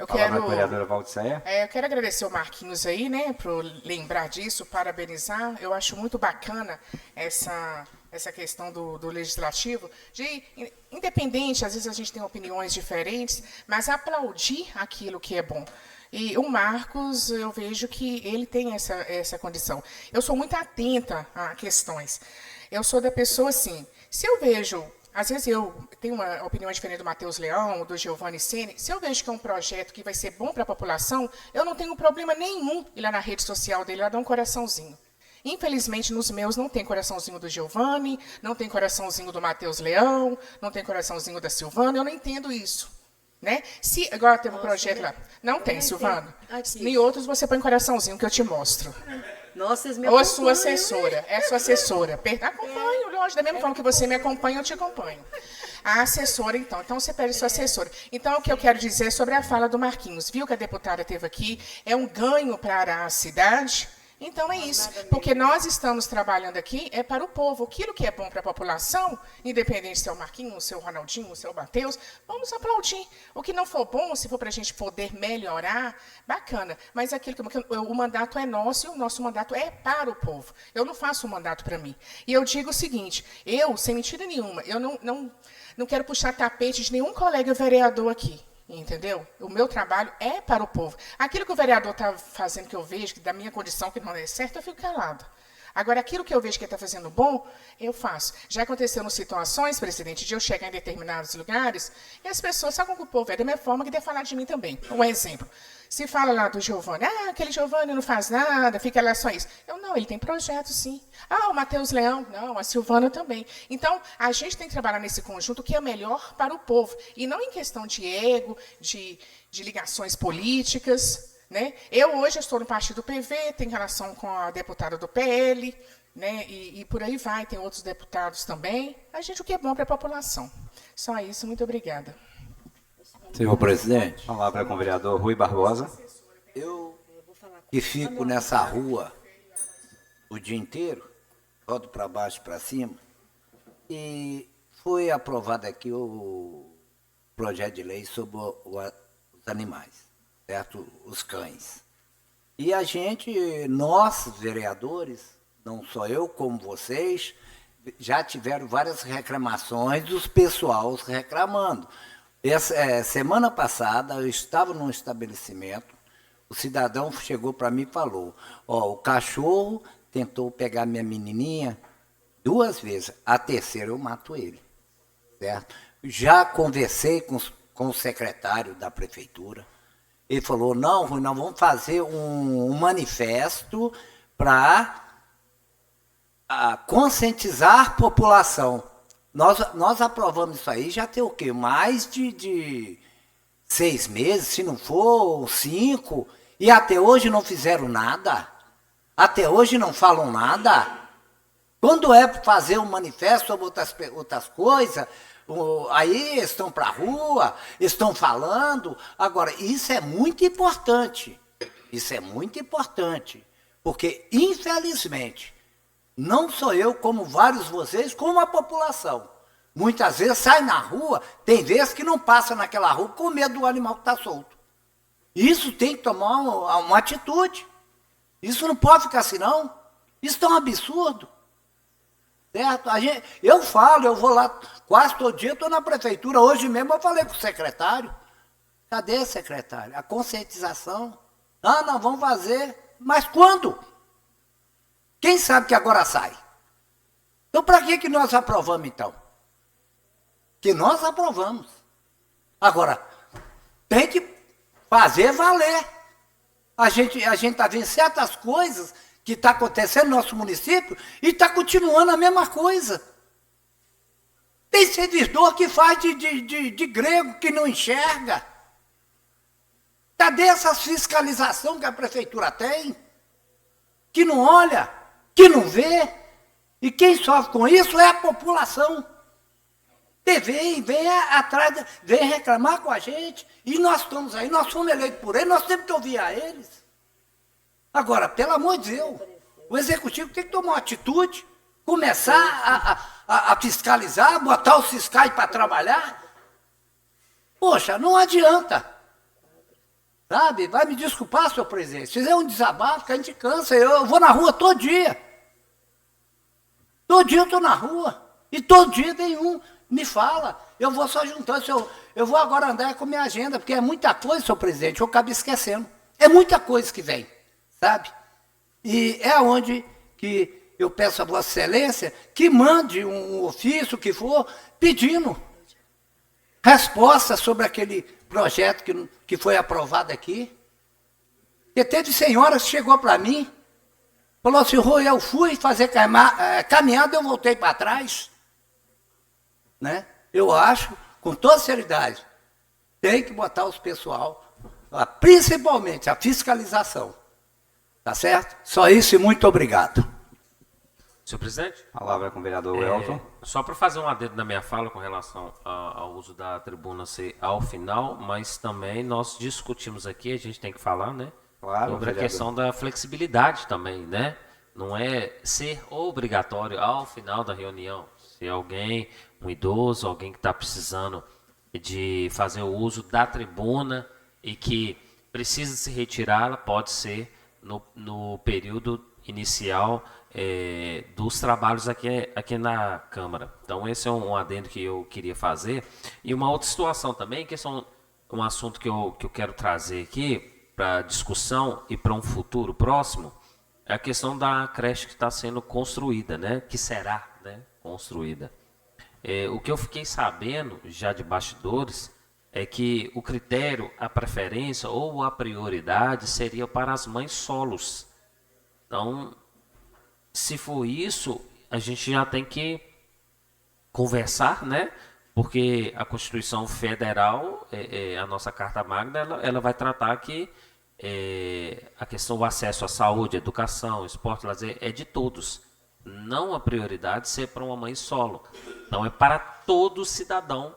Palavra quero... com a vereadora Valdiceia. Eu quero agradecer o Marquinhos aí, né, por lembrar disso, parabenizar. Eu acho muito bacana essa questão do legislativo, de independente, às vezes a gente tem opiniões diferentes, mas aplaudir aquilo que é bom. E o Marcos, eu vejo que ele tem essa condição. Eu sou muito atenta a questões. Eu sou da pessoa assim, se eu vejo... Às vezes eu tenho uma opinião diferente do Matheus Leão, do Giovanni Ceni. Se eu vejo que é um projeto que vai ser bom para a população, eu não tenho problema nenhum ir lá na rede social dele, lá dar um coraçãozinho. Infelizmente, nos meus não tem coraçãozinho do Giovanni, não tem coraçãozinho do Matheus Leão, não tem coraçãozinho da Silvana, eu não entendo isso. Né? Se agora tem um projeto lá. Não tem, Silvana. Em outros você põe coraçãozinho que eu te mostro. Nossa, vocês me Ou a acompanham, sua assessora. É a sua assessora. Acompanho, lógico. Da mesma forma que você me acompanha, eu te acompanho. A assessora, então. Então, você pede sua assessora. Então, o que eu quero dizer sobre a fala do Marquinhos. Viu que a deputada esteve aqui? É um ganho para a cidade. Então, é isso. Porque nós estamos trabalhando aqui para o povo. Aquilo que é bom para a população, independente se é o Marquinhos, se é o Ronaldinho, se é o Matheus, vamos aplaudir. O que não for bom, se for para a gente poder melhorar, bacana. Mas aquilo o mandato é nosso e o nosso mandato é para o povo. Eu não faço um mandato para mim. E eu digo o seguinte, sem mentira nenhuma, eu não quero puxar tapete de nenhum colega vereador aqui. Entendeu? O meu trabalho é para o povo. Aquilo que o vereador está fazendo, que eu vejo, que da minha condição que não é certo, eu fico calado. Agora, aquilo que eu vejo que ele está fazendo bom, eu faço. Já aconteceram situações, presidente, de eu chegar em determinados lugares e as pessoas, sabe como o povo é? Da minha forma que deve falar de mim também. Um exemplo. Se fala lá do Giovanni, aquele Giovanni não faz nada, fica lá só isso. Não, ele tem projeto, sim. O Matheus Leão, não, a Silvana também. Então, a gente tem que trabalhar nesse conjunto que é melhor para o povo. E não em questão de ego, de ligações políticas. Né? Eu hoje estou no partido do PV, tenho relação com a deputada do PL, né? E por aí vai, tem outros deputados também. O que é bom para a população. Só isso, muito obrigada. Senhor presidente, Palavra com o vereador Rui Barbosa. eu que fico nessa rua o dia inteiro, rodo para baixo e para cima, e foi aprovado aqui o projeto de lei sobre os animais, certo? Os cães. E a gente, nós, vereadores, não só eu como vocês, já tiveram várias reclamações dos pessoais reclamando. Semana passada, eu estava num estabelecimento, o cidadão chegou para mim e falou, o cachorro tentou pegar minha menininha 2 vezes, a terceira eu mato ele, certo? Já conversei com o secretário da prefeitura, ele falou, não, Rui, nós vamos fazer um manifesto para conscientizar a população. Nós aprovamos isso aí, já tem o quê? Mais de 6 meses, se não for 5, e até hoje não fizeram nada. Até hoje não falam nada. Quando é para fazer um manifesto sobre outras coisas, aí estão para a rua, estão falando. Agora, isso é muito importante. Isso é muito importante. Porque, infelizmente, não sou eu, como vários de vocês, como a população. Muitas vezes sai na rua, tem vezes que não passa naquela rua com medo do animal que está solto. Isso tem que tomar uma atitude. Isso não pode ficar assim, não. Isso é um absurdo. certo? Eu falo, eu vou lá quase todo dia, estou na prefeitura. Hoje mesmo eu falei com o secretário. Cadê, secretário? A conscientização. Ah, nós vamos fazer. Mas quando? Quem sabe que agora sai? Então, para que nós aprovamos, então? Que nós aprovamos. Agora, tem que fazer valer. A gente está vendo certas coisas que está acontecendo no nosso município e está continuando a mesma coisa. Tem servidor que faz de grego, que não enxerga. Cadê essa fiscalização que a prefeitura tem? Que não olha, que não vê. E quem sofre com isso é a população. Vem atrás, vem reclamar com a gente. E nós estamos aí, nós fomos eleitos por eles, nós temos que ouvir a eles. Agora, pelo amor de Deus, o executivo tem que tomar uma atitude, começar a fiscalizar, botar os fiscais para trabalhar. Poxa, não adianta. Sabe? Vai me desculpar, senhor presidente. Se fizer um desabafo, que a gente cansa. Eu vou na rua todo dia. Todo dia eu estou na rua. E todo dia vem um, me fala. Eu vou só juntando. Eu vou agora andar com minha agenda, porque é muita coisa, senhor presidente, eu acabo esquecendo. É muita coisa que vem, sabe? E é onde que eu peço a Vossa Excelência que mande um ofício, que for, pedindo resposta sobre aquele projeto que foi aprovado aqui. E teve senhora que chegou para mim, falou assim, Rui, eu fui fazer caminhada, eu voltei para trás. Né? Eu acho, com toda seriedade, tem que botar os pessoal, principalmente a fiscalização. Tá certo? Só isso e muito obrigado. Senhor presidente? Palavra com o vereador Welton. Só para fazer um adendo na minha fala com relação ao uso da tribuna ser ao final, mas também nós discutimos aqui, a gente tem que falar, né? Claro, sobre vereador. a questão da flexibilidade também, né? Não é ser obrigatório ao final da reunião. Se alguém, um idoso, alguém que está precisando de fazer o uso da tribuna e que precisa se retirar, ela pode ser no período inicial dos trabalhos aqui na Câmara. Então, esse é um adendo que eu queria fazer. E uma outra situação também, que é um assunto que eu quero trazer aqui para discussão e para um futuro próximo, é a questão da creche que está sendo construída, né? Que será, né, construída. O que eu fiquei sabendo, já de bastidores, é que o critério, a preferência ou a prioridade seria para as mães solos. Então, se for isso, a gente já tem que conversar, né? Porque a Constituição Federal, a nossa Carta Magna, ela vai tratar que a questão do acesso à saúde, educação, esporte, lazer, é de todos. Não a prioridade ser para uma mãe solo. Então, é para todo cidadão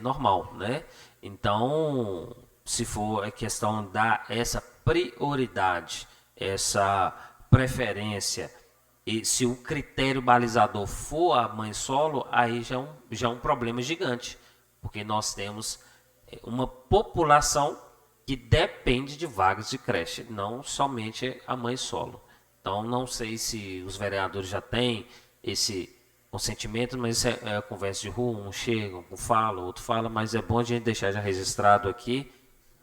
normal, né? Então, se for a questão da essa prioridade, essa preferência, e se o critério balizador for a mãe solo, aí já é um problema gigante, porque nós temos uma população que depende de vagas de creche, não somente a mãe solo. Então, não sei se os vereadores já têm esse consentimento, mas isso é conversa de rua, um chega, um fala, outro fala, mas é bom a gente deixar já registrado aqui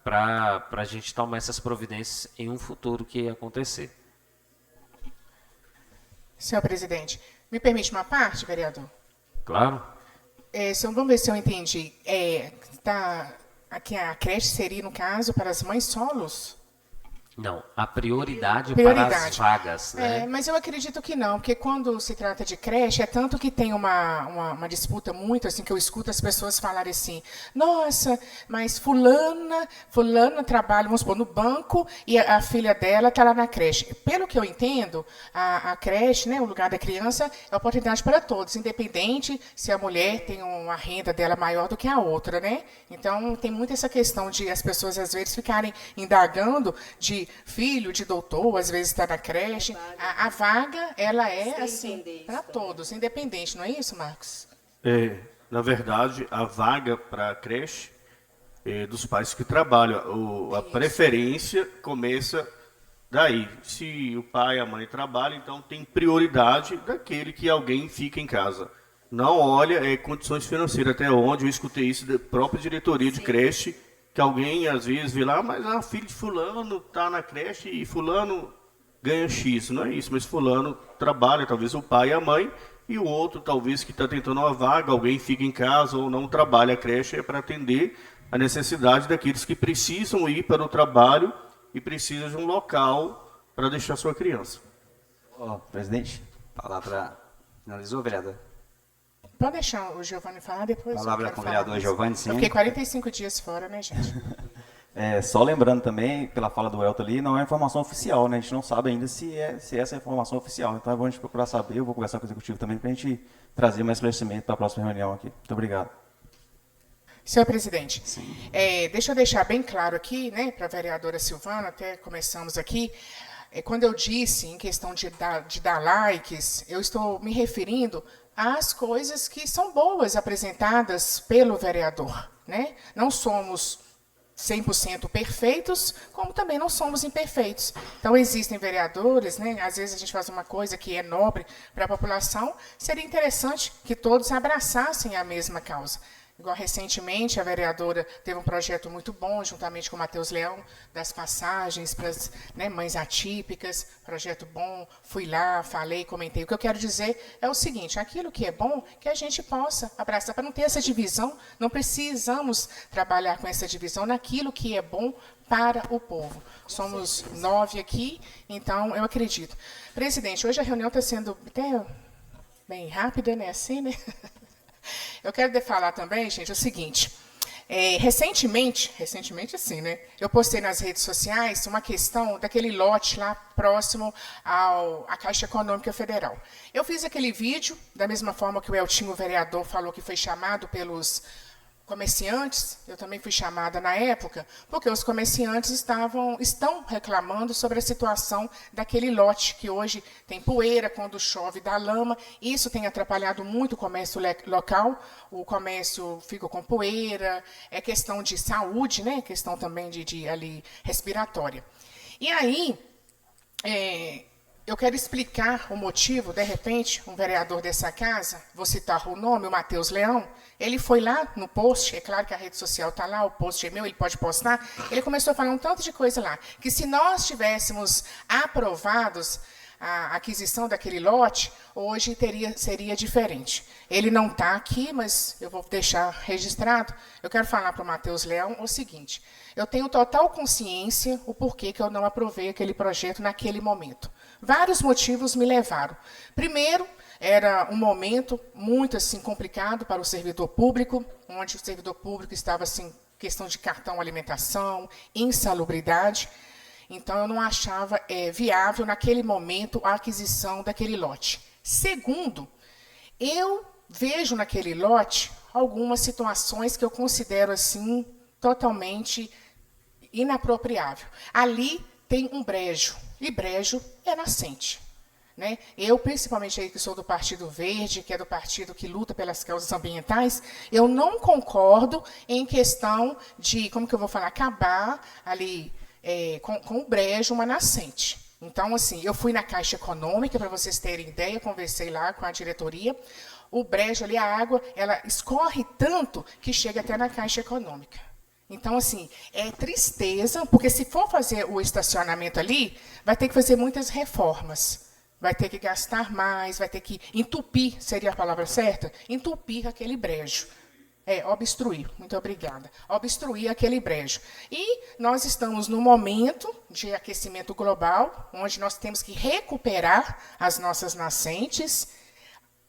para a gente tomar essas providências em um futuro que acontecer. Senhor presidente, me permite uma parte, vereador? Claro? Vamos ver se eu entendi. Aqui a creche seria, no caso, para as mães solos? Não, a prioridade para as vagas, né? Mas eu acredito que não, porque quando se trata de creche, é tanto que tem uma disputa muito, assim, que eu escuto as pessoas falarem assim, nossa, mas fulana trabalha, vamos supor, no banco e a filha dela está lá na creche. Pelo que eu entendo, a creche, né, o lugar da criança, é oportunidade para todos, independente se a mulher tem uma renda dela maior do que a outra, né? Então, tem muito essa questão de as pessoas, às vezes, ficarem indagando de filho de doutor, às vezes está na creche. A vaga, ela é assim, para todos, independente, não é isso, Marcos? Na verdade, a vaga para a creche é dos pais que trabalham. A preferência começa Daí, se o pai e a mãe trabalham, então tem prioridade daquele que alguém fica em casa. Não olha condições financeiras, até onde eu escutei isso da própria diretoria de creche, que alguém às vezes vê lá, mas a filha de fulano está na creche e fulano ganha X. Não é isso, mas fulano trabalha, talvez o pai e a mãe, e o outro talvez que está tentando uma vaga, alguém fica em casa ou não trabalha. A creche é para atender a necessidade daqueles que precisam ir para o trabalho e precisam de um local para deixar sua criança. Presidente, palavra finalizou, vereador? Pode deixar o Giovanni falar depois. Palavra com o vereador Giovanni, sim. Eu fiquei 45 dias fora, né, gente? Só lembrando também, pela fala do Elton ali, não é informação oficial, né? A gente não sabe ainda se essa é a informação oficial. Então é bom a gente procurar saber, eu vou conversar com o executivo também para a gente trazer mais esclarecimento para a próxima reunião aqui. Muito obrigado. Senhor presidente, deixa eu deixar bem claro aqui, né, para a vereadora Silvana, até começamos aqui, quando eu disse em questão de dar likes, eu estou me referindo às coisas que são boas apresentadas pelo vereador, né? Não somos 100% perfeitos, como também não somos imperfeitos. Então, existem vereadores, né? Às vezes a gente faz uma coisa que é nobre para a população, seria interessante que todos abraçassem a mesma causa. Igual recentemente, a vereadora teve um projeto muito bom, juntamente com o Matheus Leão, das passagens para as mães atípicas, projeto bom, fui lá, falei, comentei. O que eu quero dizer é o seguinte, aquilo que é bom, que a gente possa abraçar, para não ter essa divisão, não precisamos trabalhar com essa divisão naquilo que é bom para o povo. Somos 9 aqui, então eu acredito. Presidente, hoje a reunião está sendo até bem rápida, né? Assim, né? Eu quero falar também, gente, o seguinte, recentemente assim, né, eu postei nas redes sociais uma questão daquele lote lá próximo à Caixa Econômica Federal. Eu fiz aquele vídeo, da mesma forma que o Eltinho, o vereador, falou que foi chamado pelos comerciantes, eu também fui chamada na época, porque os comerciantes estão reclamando sobre a situação daquele lote, que hoje tem poeira, quando chove dá lama, isso tem atrapalhado muito o comércio local, o comércio fica com poeira, é questão de saúde, né? Questão também de ali, respiratória. E aí, eu quero explicar o motivo, de repente, um vereador dessa casa, vou citar o nome, o Matheus Leão, ele foi lá no post, é claro que a rede social está lá, o post é meu, ele pode postar, ele começou a falar um tanto de coisa lá, que se nós tivéssemos aprovados a aquisição daquele lote, hoje seria diferente. Ele não está aqui, mas eu vou deixar registrado. Eu quero falar para o Matheus Leão o seguinte, eu tenho total consciência o porquê que eu não aprovei aquele projeto naquele momento. Vários motivos me levaram. Primeiro, era um momento muito assim complicado para o servidor público, onde o servidor público estava assim, questão de cartão alimentação, insalubridade. Então, eu não achava viável, naquele momento, a aquisição daquele lote. Segundo, eu vejo naquele lote algumas situações que eu considero assim totalmente inapropriável. Ali tem um brejo, e brejo é nascente. Né? Eu, principalmente aí que sou do Partido Verde, que é do partido que luta pelas causas ambientais, eu não concordo em questão de, como que eu vou falar, acabar ali com o brejo, uma nascente. Então, assim, eu fui na Caixa Econômica, para vocês terem ideia, conversei lá com a diretoria, o brejo ali, a água, ela escorre tanto que chega até na Caixa Econômica. Então, assim, é tristeza, porque se for fazer o estacionamento ali, vai ter que fazer muitas reformas. Vai ter que gastar mais, vai ter que entupir, seria a palavra certa? Entupir aquele brejo. Obstruir, muito obrigada. Obstruir aquele brejo. E nós estamos num momento de aquecimento global, onde nós temos que recuperar as nossas nascentes.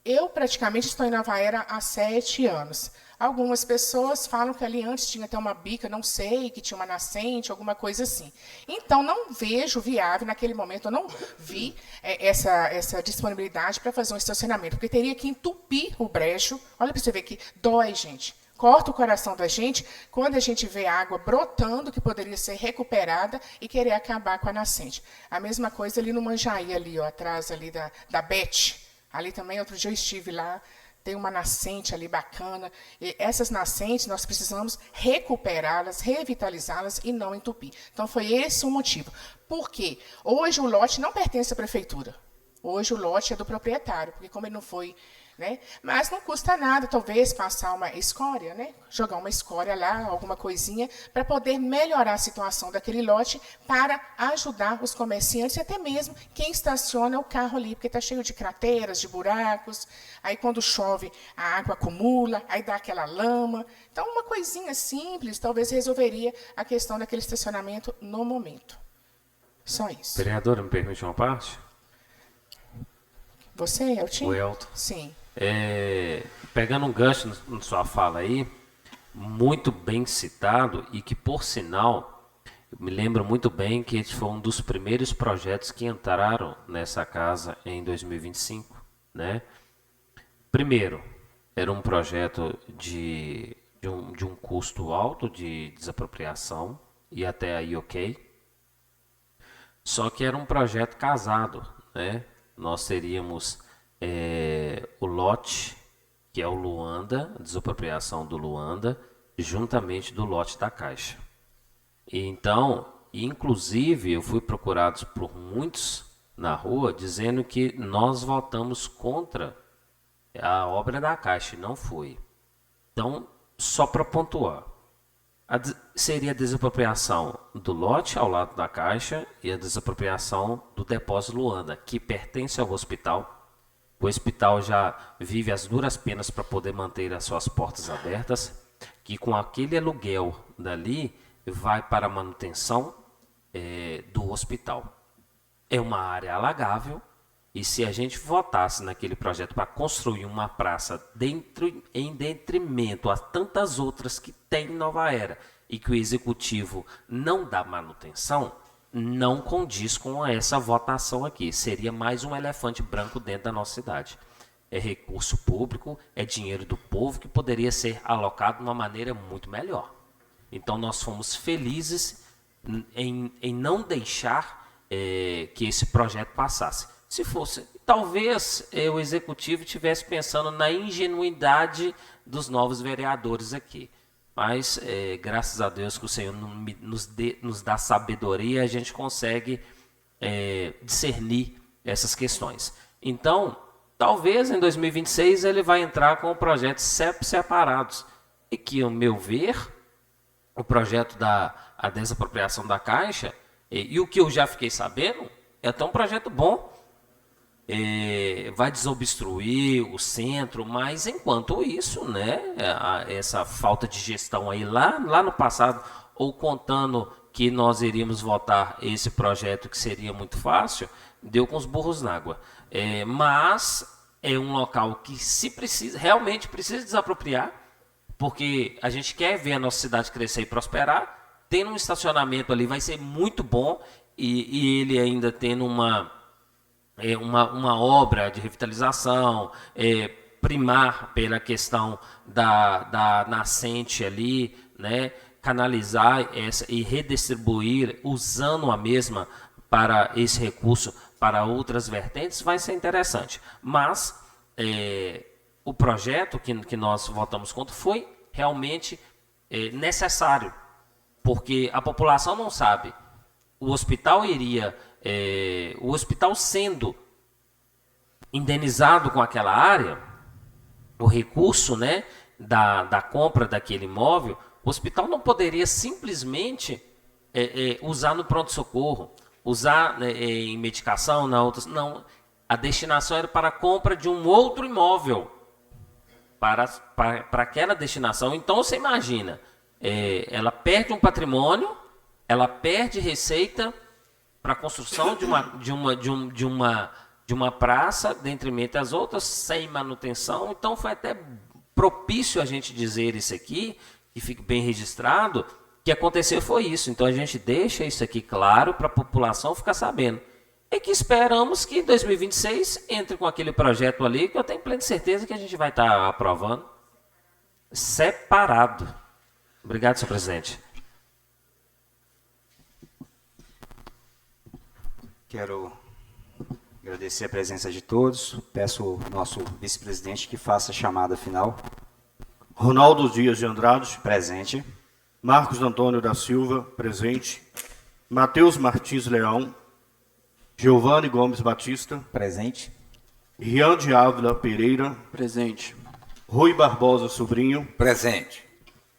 Eu praticamente estou em Nova Era há 7 anos. Algumas pessoas falam que ali antes tinha até uma bica, não sei, que tinha uma nascente, alguma coisa assim. Então, não vejo viável, naquele momento, eu não vi essa disponibilidade para fazer um estacionamento, porque teria que entupir o brejo. Olha para você ver que dói, gente. Corta o coração da gente quando a gente vê água brotando, que poderia ser recuperada, e querer acabar com a nascente. A mesma coisa ali no Manjaí, ali, ó, atrás ali da Beth. Ali também, outro dia eu estive lá, tem uma nascente ali bacana. E essas nascentes, nós precisamos recuperá-las, revitalizá-las e não entupir. Então, foi esse o motivo. Por quê? Hoje o lote não pertence à prefeitura. Hoje o lote é do proprietário, porque como ele não foi... Né? Mas não custa nada, talvez, passar uma escória, né? Jogar uma escória lá, alguma coisinha, para poder melhorar a situação daquele lote, para ajudar os comerciantes e até mesmo quem estaciona o carro ali, porque está cheio de crateras, de buracos, aí quando chove a água acumula, aí dá aquela lama. Então, uma coisinha simples talvez resolveria a questão daquele estacionamento no momento. Só isso. Vereadora, me permite uma parte? Você, Elton? O Elton. Sim. Pegando um gancho na sua fala aí, muito bem citado, e que, por sinal, eu me lembro muito bem que esse foi um dos primeiros projetos que entraram nessa casa em 2025, né? Primeiro, era um projeto de um custo alto de desapropriação, e até aí ok. Só que era um projeto casado, né? Nós teríamos o lote, que é o Luanda, a desapropriação do Luanda, juntamente do lote da Caixa. E então, inclusive, eu fui procurado por muitos na rua dizendo que nós votamos contra a obra da Caixa, e não foi. Então, só para pontuar, seria a desapropriação do lote ao lado da Caixa e a desapropriação do depósito Luanda, que pertence ao hospital. O hospital já vive as duras penas para poder manter as suas portas abertas, que com aquele aluguel dali vai para a manutenção do hospital. É uma área alagável, e se a gente votasse naquele projeto para construir uma praça em detrimento a tantas outras que tem em Nova Era, e que o executivo não dá manutenção, não condiz com essa votação aqui. Seria mais um elefante branco dentro da nossa cidade. É recurso público, é dinheiro do povo que poderia ser alocado de uma maneira muito melhor. Então, nós fomos felizes em não deixar que esse projeto passasse. Se fosse, talvez o executivo estivesse pensando na ingenuidade dos novos vereadores aqui. Mas, graças a Deus que o Senhor nos dá sabedoria, a gente consegue discernir essas questões. Então, talvez em 2026 ele vai entrar com projetos separados. E que, ao meu ver, o projeto da desapropriação da Caixa, e o que eu já fiquei sabendo, é até um projeto bom. Vai desobstruir o centro, mas enquanto isso, né, essa falta de gestão aí lá no passado, ou contando que nós iríamos votar esse projeto que seria muito fácil, deu com os burros na água. Mas é um local que realmente precisa desapropriar, porque a gente quer ver a nossa cidade crescer e prosperar. Tendo um estacionamento ali vai ser muito bom, e ele ainda tendo uma obra de revitalização, primar pela questão da nascente ali, né, canalizar essa e redistribuir, usando a mesma para esse recurso para outras vertentes, vai ser interessante. Mas o projeto que nós votamos contra foi realmente necessário, porque a população não sabe. O hospital o hospital sendo indenizado com aquela área, o recurso, né, da compra daquele imóvel, o hospital não poderia simplesmente usar no pronto-socorro, usar em medicação, não. A destinação era para a compra de um outro imóvel, para aquela destinação. Então, você imagina, ela perde um patrimônio, ela perde receita para a construção de uma praça, dentre as outras, sem manutenção. Então, foi até propício a gente dizer isso aqui, que fique bem registrado, que aconteceu foi isso. Então, a gente deixa isso aqui claro para a população ficar sabendo. E que esperamos que em 2026 entre com aquele projeto ali, que eu tenho plena certeza que a gente vai estar aprovando, separado. Obrigado, senhor presidente. Quero Agradecer a presença de todos. Peço ao nosso vice-presidente que faça a chamada final. Ronaldo Dias de Andrade. Presente. Marcos Antônio da Silva. Presente. Matheus Martins Leão. Giovanni Gomes Batista. Presente. Rian de Ávila Pereira. Presente. Rui Barbosa Sobrinho. Presente.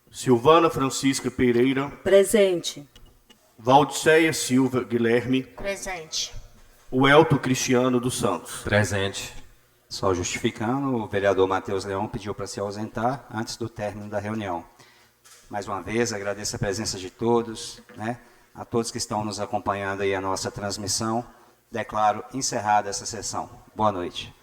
Silvana Francisca Pereira. Presente. Valdiceia Silva Guilherme. Presente. O Elton Cristiano dos Santos. Presente. Só justificando, o vereador Matheus Leão pediu para se ausentar antes do término da reunião. Mais uma vez, agradeço a presença de todos, né? A todos que estão nos acompanhando aí a nossa transmissão. Declaro encerrada essa sessão. Boa noite.